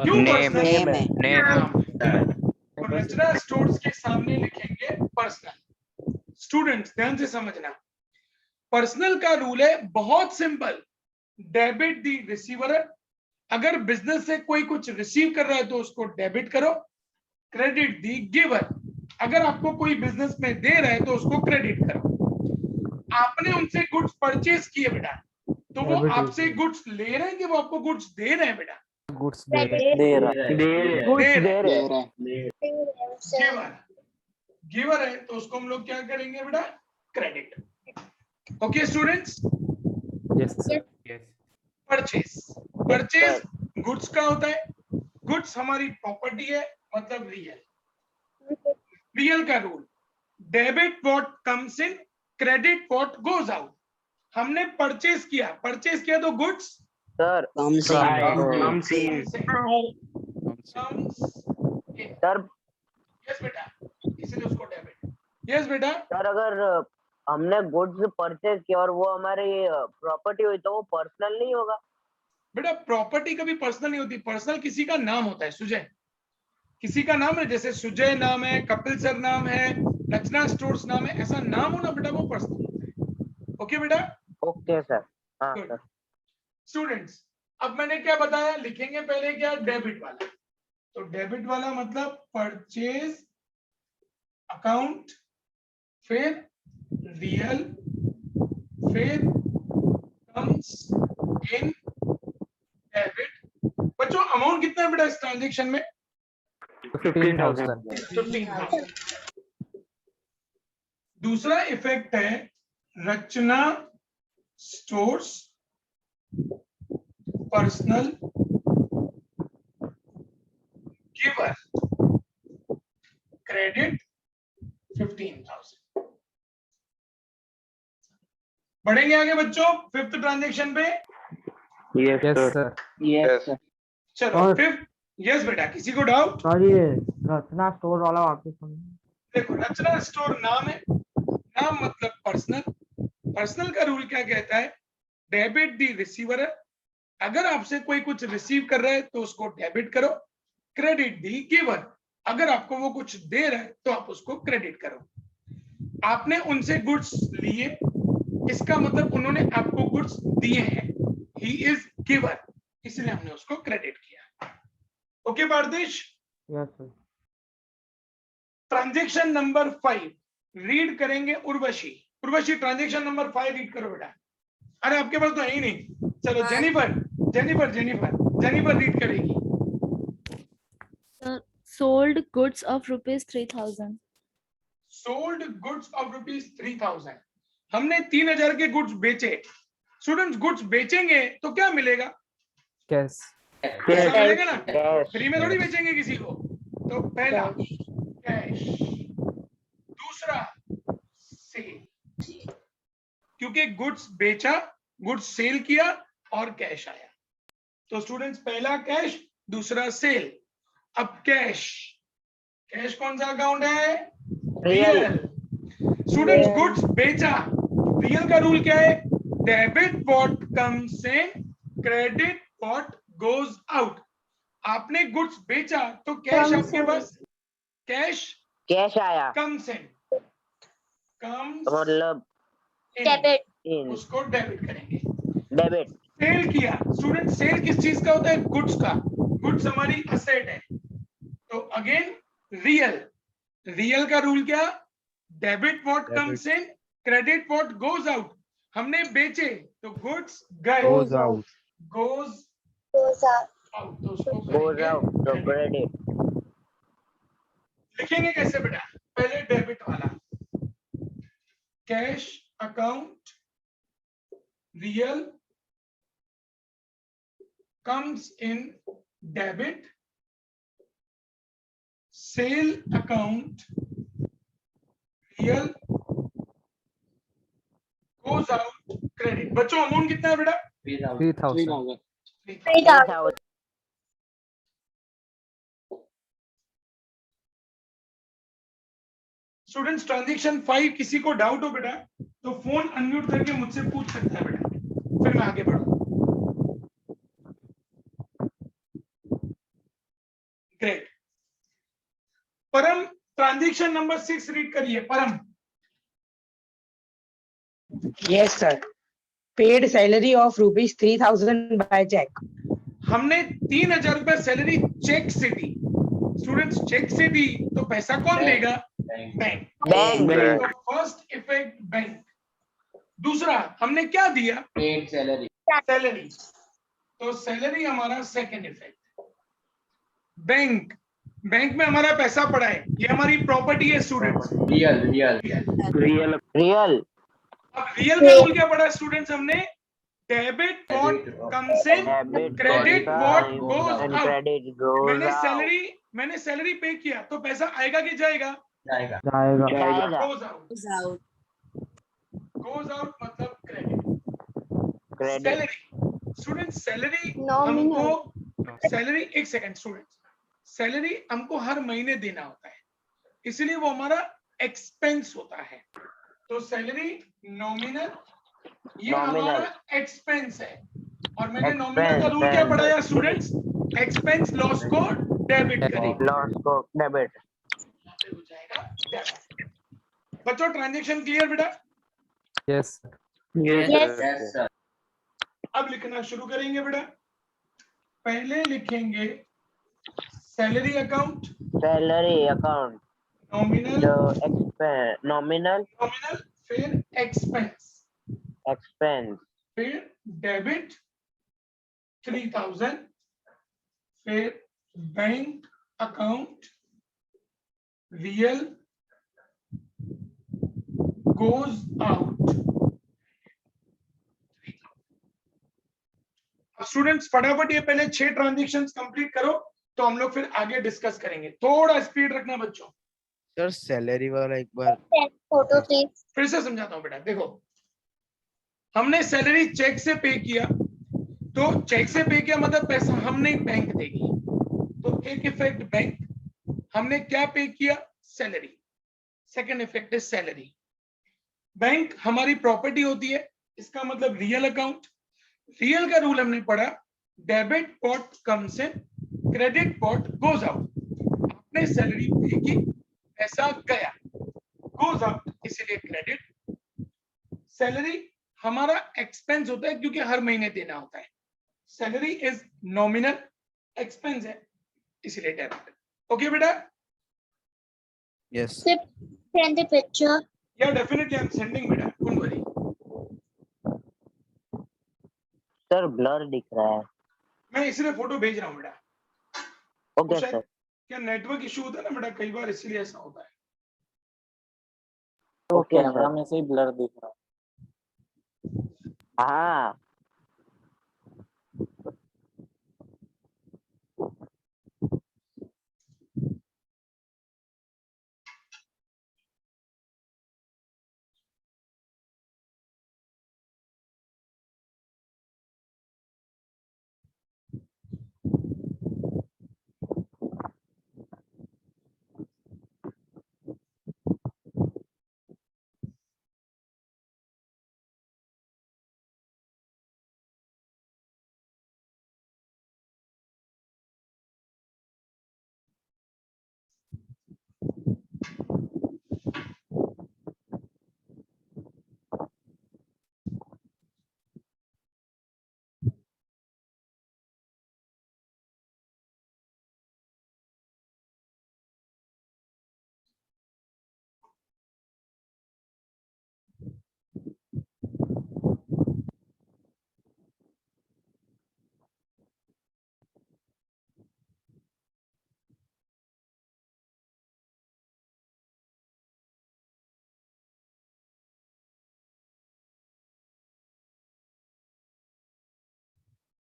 क्यों पर्सनल? नेम तो रचना स्टोर्स के सामने लिखेंगे पर्सनल। स्टूडेंट्स ध्यान से समझना, पर्सनल का रूल है बहुत सिंपल, डेबिट दी रिसीवर। अगर बिजनेस से कोई कुछ रिसीव कर रहा है तो उसको डेबिट करो, क्रेडिट दी गिवर। अगर आपको कोई बिजनेस में दे रहा है तो उसको क्रेडिट करो। आपने उनसे गुड्स परचेज किए बेटा, तो वो आपसे गुड्स ले रहे हैं कि वो आपको गुड्स दे रहे हैं बेटा? गुड्स दे रहे हैं। गिवर है तो उसको हम लोग क्या करेंगे बेटा, credit. Okay students. Yes sir. Purchase goods का होता है, गुड्स हमारी प्रॉपर्टी है मतलब रियल का rule, debit what comes in, credit what goes out. हमने परचेज किया तो गुड्स सर सर यस बेटा, इसलिए उसको डेबिट। यस बेटा। सर अगर हमने गुड्स परचेज किया और वो हमारी प्रॉपर्टी हुई तो वो पर्सनल नहीं होगा? बेटा प्रॉपर्टी कभी पर्सनल नहीं होती, पर्सनल किसी का नाम होता है। सुजय किसी का नाम है, जैसे सुजय नाम है, कपिल सर नाम है, रचना स्टोर्स नाम है, ऐसा नाम हो ना बेटा वो पर्सनल होता है। ओके बेटा? Okay sir. हाँ Good. सर। स्टूडेंट्स अब मैंने क्या बताया, लिखेंगे पहले क्या, डेबिट वाला। तो डेबिट वाला मतलब परचेज अकाउंट, फिर रियल, फिर कम्स इन डेबिट। बच्चों अमाउंट कितना है बेटा इस ट्रांजेक्शन में? 15,000। दूसरा इफेक्ट है रचना स्टोर्स पर्सनल गिवर क्रेडिट 15,000। बढ़ेंगे आगे बच्चों फिफ्थ ट्रांजेक्शन पे। Yes sir. यस चलो फिफ्थ। यस बेटा, किसी को डाउट? सॉरी रचना स्टोर वाला वापस देखो रचना स्टोर नाम है, नाम मतलब पर्सनल। पर्सनल का रूल क्या कहता है, डेबिट दी रिसीवर। अगर आपसे कोई कुछ रिसीव कर रहा है तो उसको डेबिट करो। क्रेडिट दी गिवर, अगर आपको वो कुछ दे रहा है तो आप उसको क्रेडिट करो। आपने उनसे गुड्स लिए, इसका मतलब उन्होंने आपको गुड्स दिए हैं, ही इज गिवर, इसलिए हमने उसको क्रेडिट किया। Okay Pardesh. Yes sir. Transaction number 5 read करेंगे Urvashi. Urvashi transaction number 5 read करो बेटा। अरे आपके पास तो है ही नहीं, चलो हाँ। Jennifer Jennifer Jennifer Jennifer read करेगी। sold goods of rupees 3000. Sold goods of rupees 3000। हमने 3000 के गुड्स बेचे। स्टूडेंट्स गुड्स बेचेंगे तो क्या मिलेगा? कैश। पैसा मिलेगा ना, कैश फ्री में थोड़ी बेचेंगे किसी को। तो पहला कैश, दूसरा सेल, क्योंकि गुड्स बेचा, गुड्स सेल किया और कैश आया। तो स्टूडेंट्स पहला कैश, दूसरा सेल। अब कैश, कैश कौन सा अकाउंट है? रियल। स्टूडेंट्स गुड्स बेचा, रियल का रूल क्या है? Debit what comes in, credit what goes out. आपने गुड्स बेचा तो कैश आपके पास, कैश कैश आया कम्स इन, कम्स मतलब डेबिट इन उसको डेबिट करेंगे। डेबिट। सेल किया, स्टूडेंट सेल किस चीज का होता है? गुड्स का। गुड्स हमारी असेट है, तो अगेन रियल, रियल का रूल क्या? Debit what comes in, credit what goes out. हमने बेचे तो गुड्स गए, goes out. Goes goes out. Out, तो उसको गोज करेंगे आउट तो credit। क्रेडिट। लिखेंगे कैसे बेटा? पहले डेबिट वाला, cash account real comes in debit, sale account real goes out credit। बच्चों अमाउंट कितना है बेटा? 3000। 3000. स्टूडेंट्स ट्रांजेक्शन 5 किसी को डाउट हो बेटा तो फोन अनम्यूट करके मुझसे पूछ सकता है बेटा, फिर मैं आगे बढ़ूं। ग्रेट। परम ट्रांजेक्शन नंबर 6 रीड करिए। परम। Yes, sir. Paid salary of rupees 3000 by check. हमने 3000 रुपए सैलरी चेक से दी। स्टूडेंट्स चेक से दी तो पैसा कौन देगा? बैंक। बैंक। तो फर्स्ट इफेक्ट बैंक। दूसरा हमने क्या दिया? Paid salary. सैलरी, तो सैलरी हमारा सेकंड इफेक्ट। बैंक, बैंक में हमारा पैसा पड़ा है, ये हमारी प्रॉपर्टी है students. Real real real real. अब रियल का रूल क्या पड़ा स्टूडेंट्स? हमने debit what comes in, credit what goes out. मैंने सैलरी पे किया तो पैसा आएगा कि जाएगा? जाएगा। जाएगा। Goes out. Goes out. Goes out मतलब credit. Credit. Salary, student salary Nominal. हमको, सैलरी एक सेकंड स्टूडेंट, सैलरी हमको हर महीने देना होता है, इसलिए वो हमारा एक्सपेंस होता है। तो सैलरी नॉमिनल, ये हमारा एक्सपेंस है। और मैंने नॉमिनल का रूल क्या पढ़ाया स्टूडेंट्स? एक्सपेंस लॉस को डेबिट करें, लॉस को डेबिट। हो जाएगा डेबिट। बच्चों ट्रांजैक्शन क्लियर बेटा? यस। Yes. सर। अब लिखना शुरू करेंगे बेटा। पहले लिखेंगे salary account, salary account nominal, जो नॉमिनल नॉमिनल, फिर एक्सपेंस, एक्सपेंस, फिर डेबिट 3000, फिर bank account real goes out. Students फटाफट ये पहले 6 ट्रांजैक्शंस कंप्लीट करो तो हम लोग फिर आगे डिस्कस करेंगे। थोड़ा स्पीड रखना बच्चों। सर सैलरी वाला एक बार Photo please. फिर से समझाता हूं बेटा। देखो हमने सैलरी चेक से पे किया, तो चेक से पे किया मतलब पैसा हमने बैंक देगी, तो एक इफेक्ट बैंक। हमने क्या पे किया? Salary. Second effect is salary. Bank हमारी प्रॉपर्टी होती है, इसका मतलब रियल अकाउंट, रियल का रूल हमने पढ़ा, debit pot comes in, credit pot goes out. आपने सैलरी पे की, पैसा गया, गोज आउट, इसीलिए क्रेडिट। सैलरी हमारा एक्सपेंस होता है क्योंकि हर महीने देना होता है। सैलरी इज नॉमिनल, एक्सपेंस है, इसीलिए डेबिट। ओके बेटा? Yes. Send the picture. या डेफिनेटली आई एम सेंडिंग बेटा, डोंट वरी। सर ब्लर दिख रहा है। मैं इसलिए फोटो भेज रहा हूँ बेटा। ओके शायद सर। क्या नेटवर्क इशू होता है ना बेटा, कई बार इसलिए ऐसा होता है। तो कैमरा में से ही ब्लर दिख रहा है। हाँ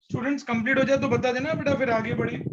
स्टूडेंट्स कंप्लीट हो जाए तो बता देना बेटा, फिर आगे बढ़े।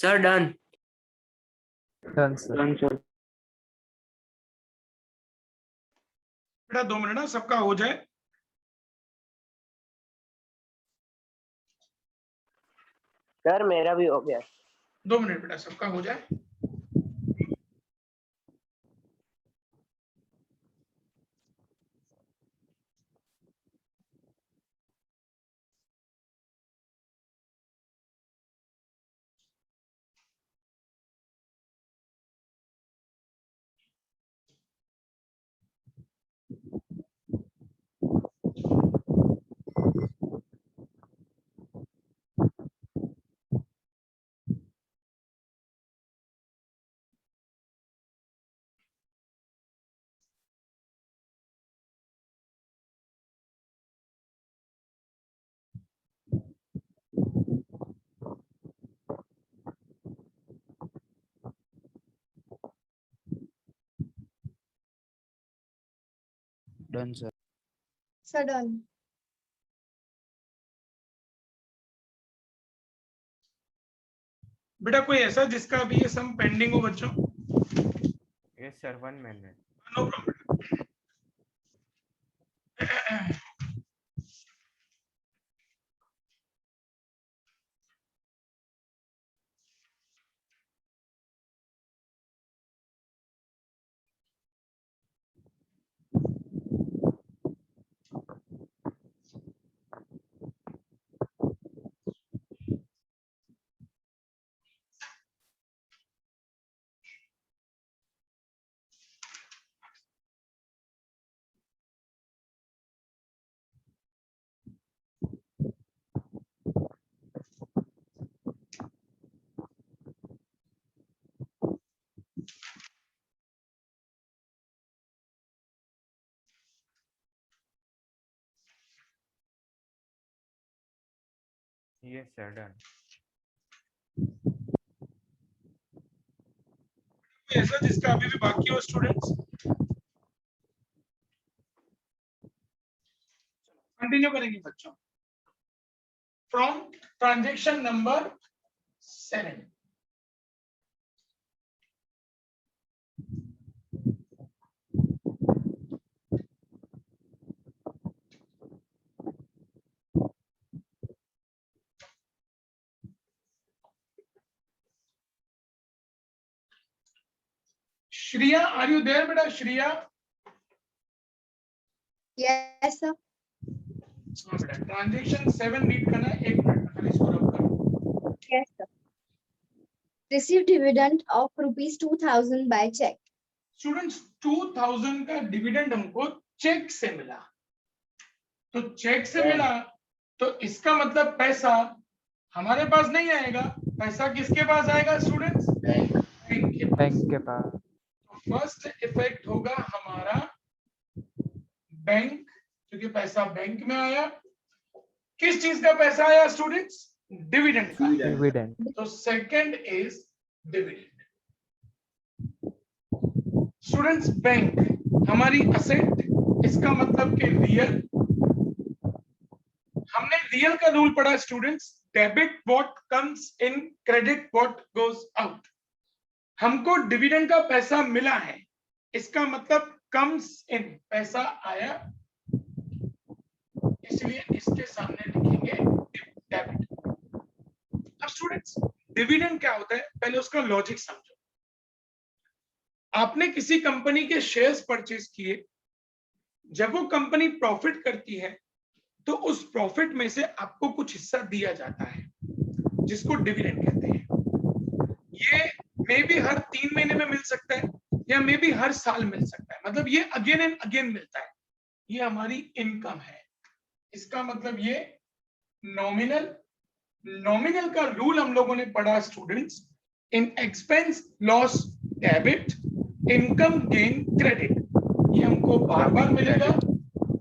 Sir done. Done sir. बेटा 2 मिनट ना, सबका हो जाए। सर मेरा भी हो गया। 2 मिनट बेटा, सबका हो जाए। Done sir. Sir done. बेटा कोई ऐसा जिसका अभी ये सम पेंडिंग हो बच्चों? Yes sir, 1 minute. No problem. Yes sir, done. कोई ऐसा जिसका अभी भी बाकी हो स्टूडेंट्स? कंटिन्यू करेंगे बच्चों। From transaction number 7। Shriya, are you there बेटा? Shriya, yes sir. हाँ बेटा, ट्रांजेक्शन 7 रीड करना है। 1 मिनट में खाली इसको रब करो। Yes sir. Receive dividend of ₹2000 by cheque. Students 2000 का डिविडेंड हमको चेक से मिला, तो चेक से मिला तो इसका मतलब पैसा हमारे पास नहीं आएगा, पैसा किसके पास आएगा स्टूडेंट्स? बैंक के पास। फर्स्ट इफेक्ट होगा हमारा बैंक, क्योंकि पैसा बैंक में आया। किस चीज का पैसा आया स्टूडेंट्स? डिविडेंड का। डिविडेंड। तो second is dividend. Students bank हमारी असेट, इसका मतलब कि रियल। हमने रियल का रूल पढ़ा students, debit what comes in, credit what goes out. हमको डिविडेंड का पैसा मिला है, इसका मतलब कम्स इन, पैसा आया, इसलिए इसके सामने लिखेंगे डेबिट। अब स्टूडेंट्स डिविडेंड क्या होता है, पहले उसका लॉजिक समझो। आपने किसी कंपनी के शेयर्स परचेज किए, जब वो कंपनी प्रॉफिट करती है तो उस प्रॉफिट में से आपको कुछ हिस्सा दिया जाता है, जिसको डिविडेंड कहते हैं। ये मे बी हर 3 महीने में मिल सकता है, या मे बी हर साल मिल सकता है, मतलब ये अगेन एंड अगेन मिलता है। ये हमारी इनकम है, इसका मतलब ये नॉमिनल। नॉमिनल का रूल हम लोगों ने पढ़ा स्टूडेंट्स, इन expense loss debit, income gain credit. ये हमको बार बार मिलेगा,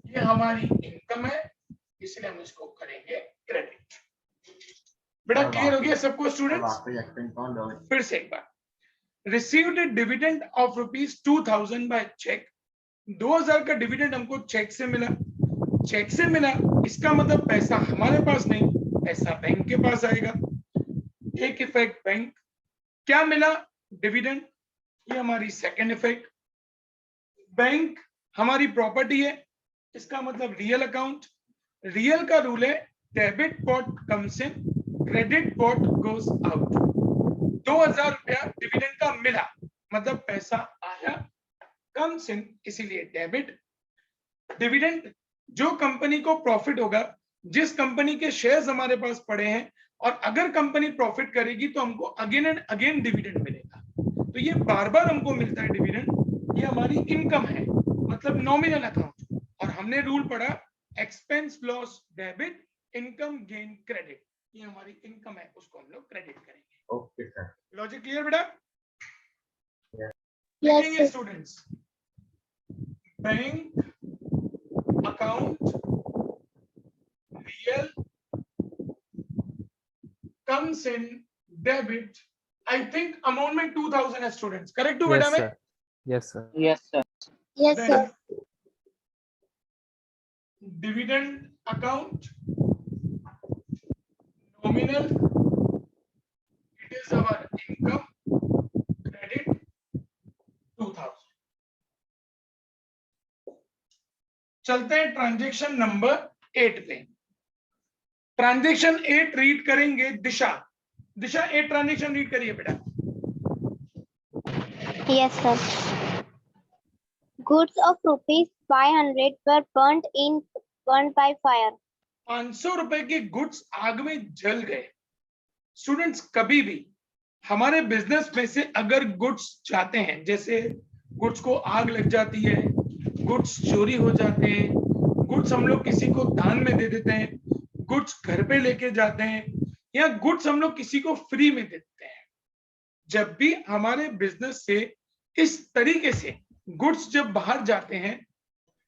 ये हमारी इनकम है, इसलिए हम इसको करेंगे क्रेडिट। बेटा क्लियर हो गया सबको स्टूडेंट्स? फिर से एक बार, received dividend of ₹2000 by cheque. 2000 का डिविडेंड हमको चेक से मिला। चेक से मिला, इसका मतलब पैसा हमारे पास नहीं, पैसा बैंक के पास आएगा। एक इफेक्ट बैंक, क्या मिला? डिविडेंड, ये हमारी सेकंड इफेक्ट। बैंक हमारी प्रॉपर्टी है, इसका मतलब रियल अकाउंट। रियल का रूल है debit what comes in, credit what goes out. 2000 रुपया डिविडेंड का मिला, मतलब पैसा आया, कम्स इन इसीलिए डेबिट। डिविडेंड जो कंपनी को प्रॉफिट होगा, जिस कंपनी के शेयर्स हमारे पास पड़े हैं, और अगर कंपनी प्रॉफिट करेगी तो हमको अगेन एंड अगेन डिविडेंड मिलेगा। तो ये बार बार हमको मिलता है डिविडेंड, ये हमारी इनकम है, मतलब नॉमिनल अकाउंट। और हमने रूल पढ़ा expense loss debit, income gain credit, ये हमारी इनकम है, उसको हम लोग क्रेडिट करेंगे। Okay sir. लॉजिक क्लियर बेटा? Yes, लिखेंगे sir. Students, bank account real comes in debit. I think amount में 2000 है स्टूडेंट्स, करेक्ट हूँ बेटा Yes, मैं? sir. Yes, sir. Yes, sir. Yes, Then sir. dividend account nominal, it is our income, credit 2000। चलते हैं transaction number 8 पे। Transaction 8 read करेंगे दिशा। दिशा 8 transaction read करिए बेटा। Yes, sir. Goods of rupees 500 were burnt by fire. 500 रुपए के goods आग में जल गए। स्टूडेंट्स, कभी भी हमारे बिजनेस में से अगर गुड्स जाते हैं, जैसे गुड्स को आग लग जाती है, गुड्स चोरी हो जाते हैं, गुड्स हम लोग किसी को दान में दे देते हैं, गुड्स घर पे लेके जाते हैं, या गुड्स हम लोग किसी को फ्री में देते हैं, जब भी हमारे बिजनेस से इस तरीके से गुड्स जब बाहर जाते हैं,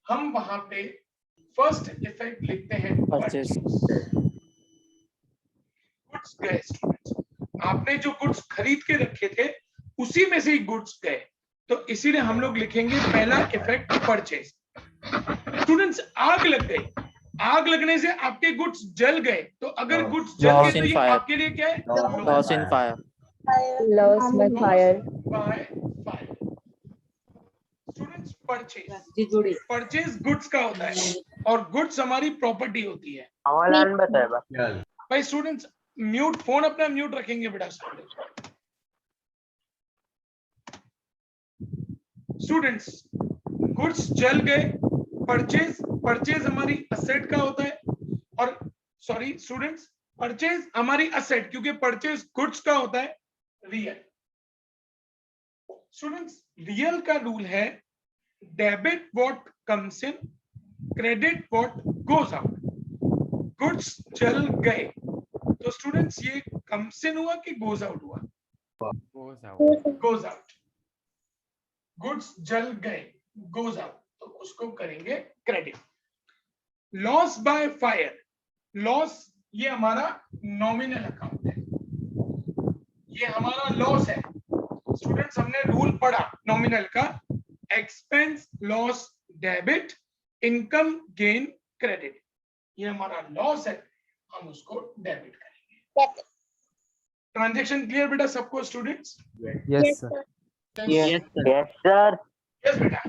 हम वहां पे फर्स्ट इफेक्ट लिखते हैं परचेज। गुड्स गए स्टूडेंट्स, आपने जो गुड्स खरीद के रखे थे उसी में से ही गुड्स गए, तो इसीलिए हम लोग लिखेंगे पहला इफेक्ट परचेज। स्टूडेंट्स, आग लग गई, आग लगने से आपके गुड्स जल गए, तो अगर गुड्स जल गए तो ये आपके लिए क्या है? Loss in fire. Loss by fire. By fire. Students, purchase, purchase goods का होता है, और गुड्स हमारी प्रॉपर्टी होती है। हवालान बताए भाई स्टूडेंट्स, म्यूट, फोन अपना म्यूट रखेंगे बेटा। स्टूडेंट्स, गुड्स जल गए, परचेज, परचेज हमारी असेट का होता है, और सॉरी स्टूडेंट्स, परचेज हमारी असेट, क्योंकि परचेज गुड्स का होता है रियल। स्टूडेंट्स, रियल का रूल है debit what comes in, credit what goes out. Goods जल गए, तो स्टूडेंट्स ये कम्स इन हुआ कि गोज आउट हुआ? Goes out. गुड्स जल गए, गोज आउट, तो उसको करेंगे credit. Loss by fire, loss ये हमारा नॉमिनल अकाउंट है, ये हमारा लॉस है। स्टूडेंट्स, हमने रूल पढ़ा नॉमिनल का, expense loss debit, income gain credit, ये हमारा लॉस है, हम उसको डेबिट करेंगे। ट्रांजैक्शन क्लियर बेटा सबको students? Yes, sir. Yes, sir. Yes बेटा।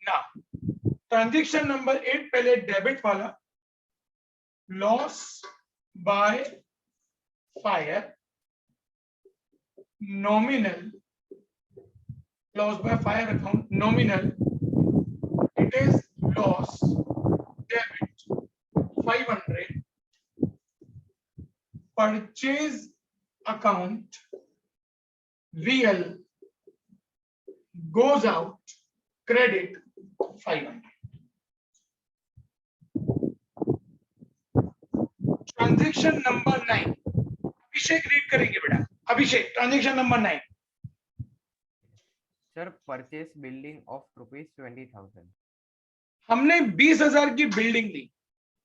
ना ट्रांजैक्शन नंबर 8, पहले डेबिट वाला, loss by fire nominal, loss by fire account nominal, it is loss debit 500, purchase account real goes out credit 500। Transaction number 9, Abhishek read करेंगे बेटा। Abhishek, transaction number 9। Sir, purchase building of ₹20,000। हमने 20,000 की building ली।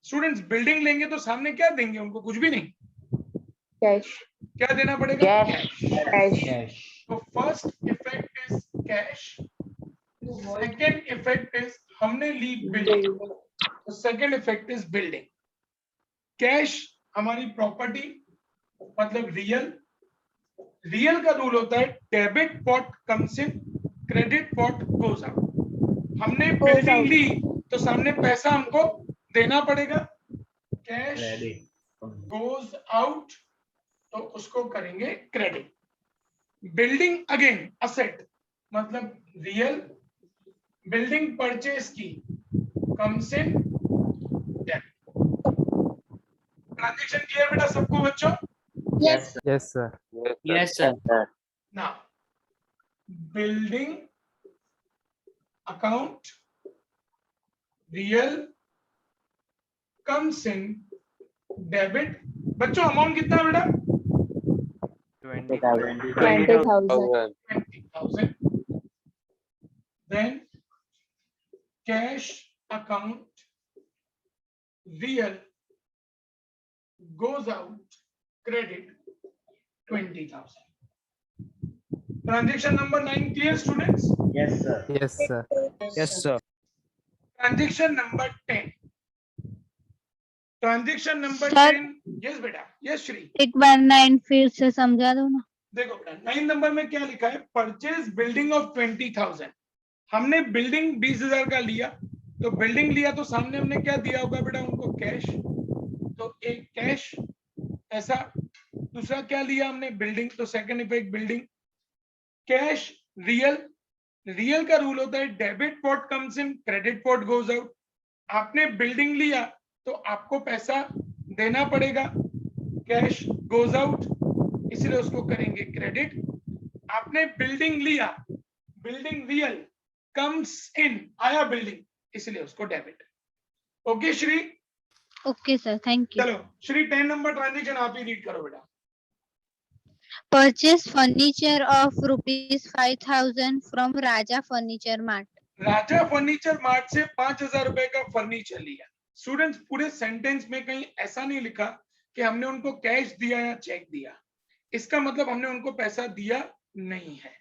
Students, building लेंगे तो सामने क्या देंगे उनको? कुछ भी नहीं, Cash. क्या देना पड़ेगा? Cash. तो first effect is cash, second effect is हमने ली बिल्डिंग, तो second effect is building. Cash हमारी प्रॉपर्टी, मतलब रियल का रूल होता है debit what comes in, credit what goes out. हमने बिल्डिंग ली तो सामने पैसा हमको देना पड़ेगा, कैश गोज आउट तो उसको करेंगे क्रेडिट। बिल्डिंग अगेन असेट मतलब रियल, बिल्डिंग परचेज की comes in debit. Transaction clear बेटा सबको बच्चों? Yes. Yes, sir. Yes, sir. Now, building account real comes in debit। बच्चों अमाउंट कितना है बेटा? 20,000। 20,000. 20,000। Then cash account real goes out credit 20,000। Transaction number 9 clear students? Yes, sir. Yes, sir. Transaction number 10। Transaction number Sir. 10। Yes बेटा, yes Shri. एक बार 9 फिर से समझा दो ना। देखो बेटा 9 नंबर में क्या लिखा है, परचेज बिल्डिंग ऑफ 20,000। हमने बिल्डिंग 20,000 का लिया, तो बिल्डिंग लिया तो सामने हमने क्या दिया होगा बेटा उनको, कैश। तो एक कैश ऐसा, दूसरा क्या लिया हमने, बिल्डिंग, तो second effect building. Cash real का रूल होता है debit what comes in, credit what goes out. आपने बिल्डिंग लिया तो आपको पैसा देना पड़ेगा, कैश गोज आउट, इसलिए उसको करेंगे क्रेडिट। आपने बिल्डिंग लिया, बिल्डिंग रियल कम्स इन, आया बिल्डिंग, इसलिए उसको debit. Okay Shri? Okay sir, thank you. चलो श्री 10 नंबर ट्रांजेक्शन आप ही रीड करो बेटा। Purchase furniture of ₹5,000 from Raja furniture mart. Raja furniture mart से 5,000 रुपए का फर्नीचर लिया। स्टूडेंट्स पूरे सेंटेंस में कहीं ऐसा नहीं लिखा कि हमने उनको कैश दिया या चेक दिया, इसका मतलब हमने उनको पैसा दिया नहीं है।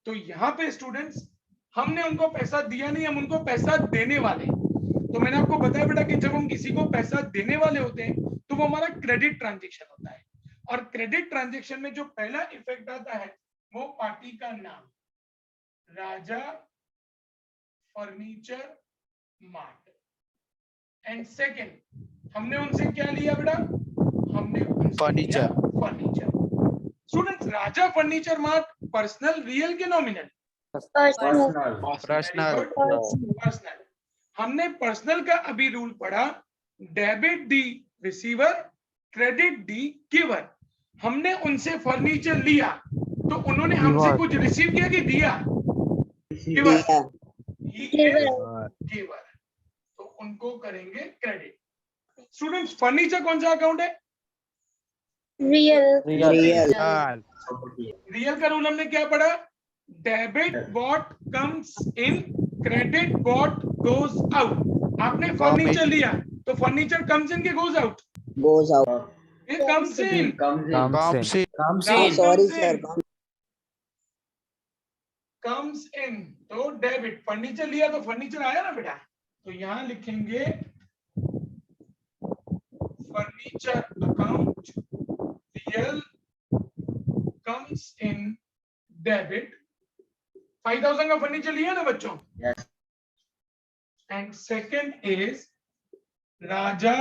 तो यहाँ पे स्टूडेंट्स हमने उनको पैसा दिया नहीं, हम उनको पैसा देने वाले। तो मैंने आपको बताया बेटा कि जब हम किसी को पैसा देने वाले होते हैं तो वो हमारा क्रेडिट ट्रांजेक्शन होता है, और क्रेडिट ट्रांजेक्शन में जो पहला इफेक्ट आता है वो पार्टी का नाम, राजा फर्नीचर मार्ट। एंड सेकंड हमने उनसे क्या लिया बेटा, हमने उनसे फर्नीचर। फर्नीचर। स्टूडेंट्स राजा फर्नीचर मार्ट पर्सनल, रियल के नॉमिनल? Personal. पर्सनल। हमने पर्सनल का अभी रूल पढ़ा, debit the receiver, credit the giver. हमने उनसे फर्नीचर लिया तो उन्होंने हमसे कुछ रिसीव किया कि दिया? गिवर। गिवर, तो उनको करेंगे क्रेडिट। स्टूडेंट्स फर्नीचर कौन सा अकाउंट है? रियल। रियल का रूल हमने क्या पढ़ा, debit what comes in, credit what goes out. आपने फर्नीचर लिया तो फर्नीचर कम्स इन के गोज आउट? Goes out. ये comes in. Sorry sir. Comes in तो डेबिट, फर्नीचर लिया तो फर्नीचर आया ना बेटा, तो यहां लिखेंगे furniture account real comes in debit. 5,000 का फर्नीचर लिया ना बच्चों? And second is Raja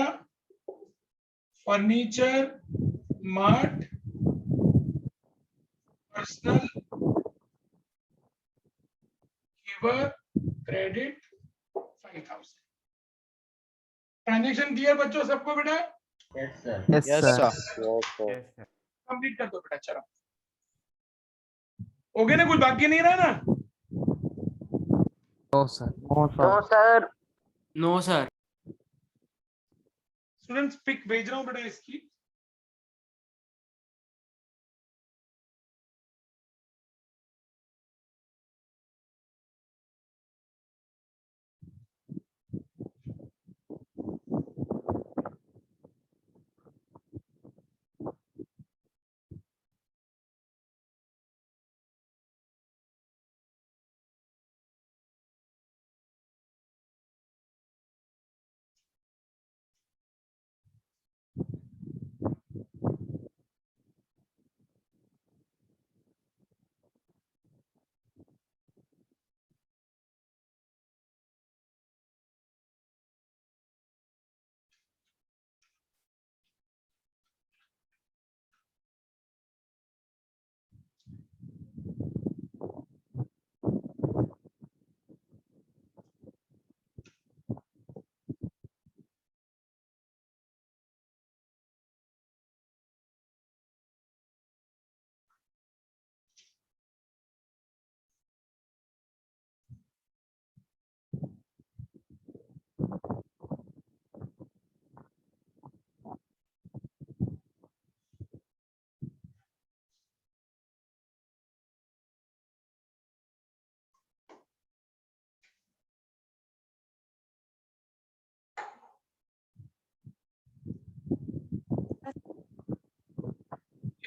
furniture mart personal giver credit 5,000। Transaction clear बच्चों सबको बेटा? Yes, Yes, sir. sir. Yes, sir. Yes, sir. Complete कर दो बेटा, चलो हो गया ना, कुछ बाकी नहीं रहा ना? No, sir. No sir. No, sir. Students pic भेज रहा हूं बेटा इसकी।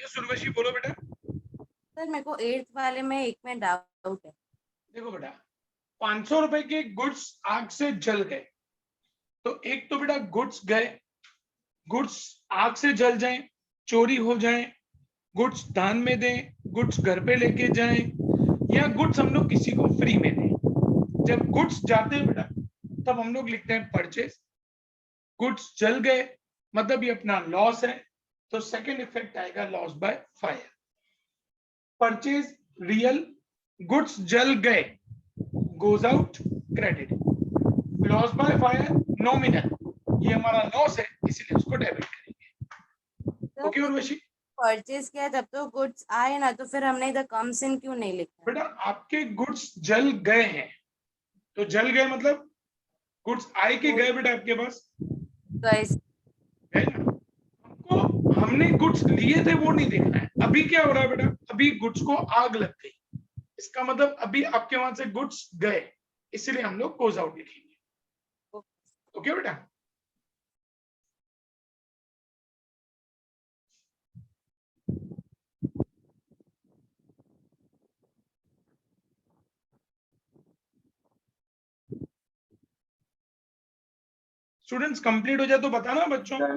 ये उर्वशी बोलो बेटा। सर मेरे को 8th वाले में एक में डाउट है। देखो बेटा, 500 रुपए के गुड्स आग से जल गए, तो एक तो बेटा गुड्स गए, गुड्स आग से जल जाएं, चोरी हो जाएं, गुड्स दान में दें, गुड्स घर पे लेके जाएं, या गुड्स हम लोग किसी को फ्री में दें। जब गुड्स जाते हैं बेटा तब हम लोग लिखते हैं परचेज। गुड्स जल गए मतलब ये अपना लॉस है, तो सेकंड इफेक्ट आएगा loss by fire. Purchase real, goods जल गए goes out credit, loss by fire nominal, ये हमारा लॉस है इसीलिए उसको डेबिट करेंगे। ओके उर्वशी? परचेज किया जब तो गुड्स आए ना, तो फिर हमने इधर कम्स इन क्यों नहीं लिखा? बेटा आपके गुड्स जल गए हैं, तो जल गए मतलब गुड्स आए के गए बेटा आपके पास गाइस है ना। हमको हमने गुड्स लिए थे वो नहीं देखना है। अभी क्या हो रहा है बेटा, अभी गुड्स को आग लग गई, इसका मतलब अभी आपके वहां से गुड्स गए, इसीलिए हम लोग गोज आउट लिखेंगे। ओके बेटा? स्टूडेंट्स कंप्लीट हो जाए तो बताना बच्चों। Sir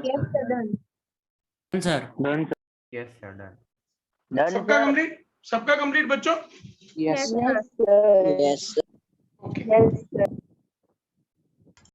yes sir done. Done सबका सर। कंप्लीट, सबका कंप्लीट बच्चों? Yes Yes, sir. Okay Yes, sir.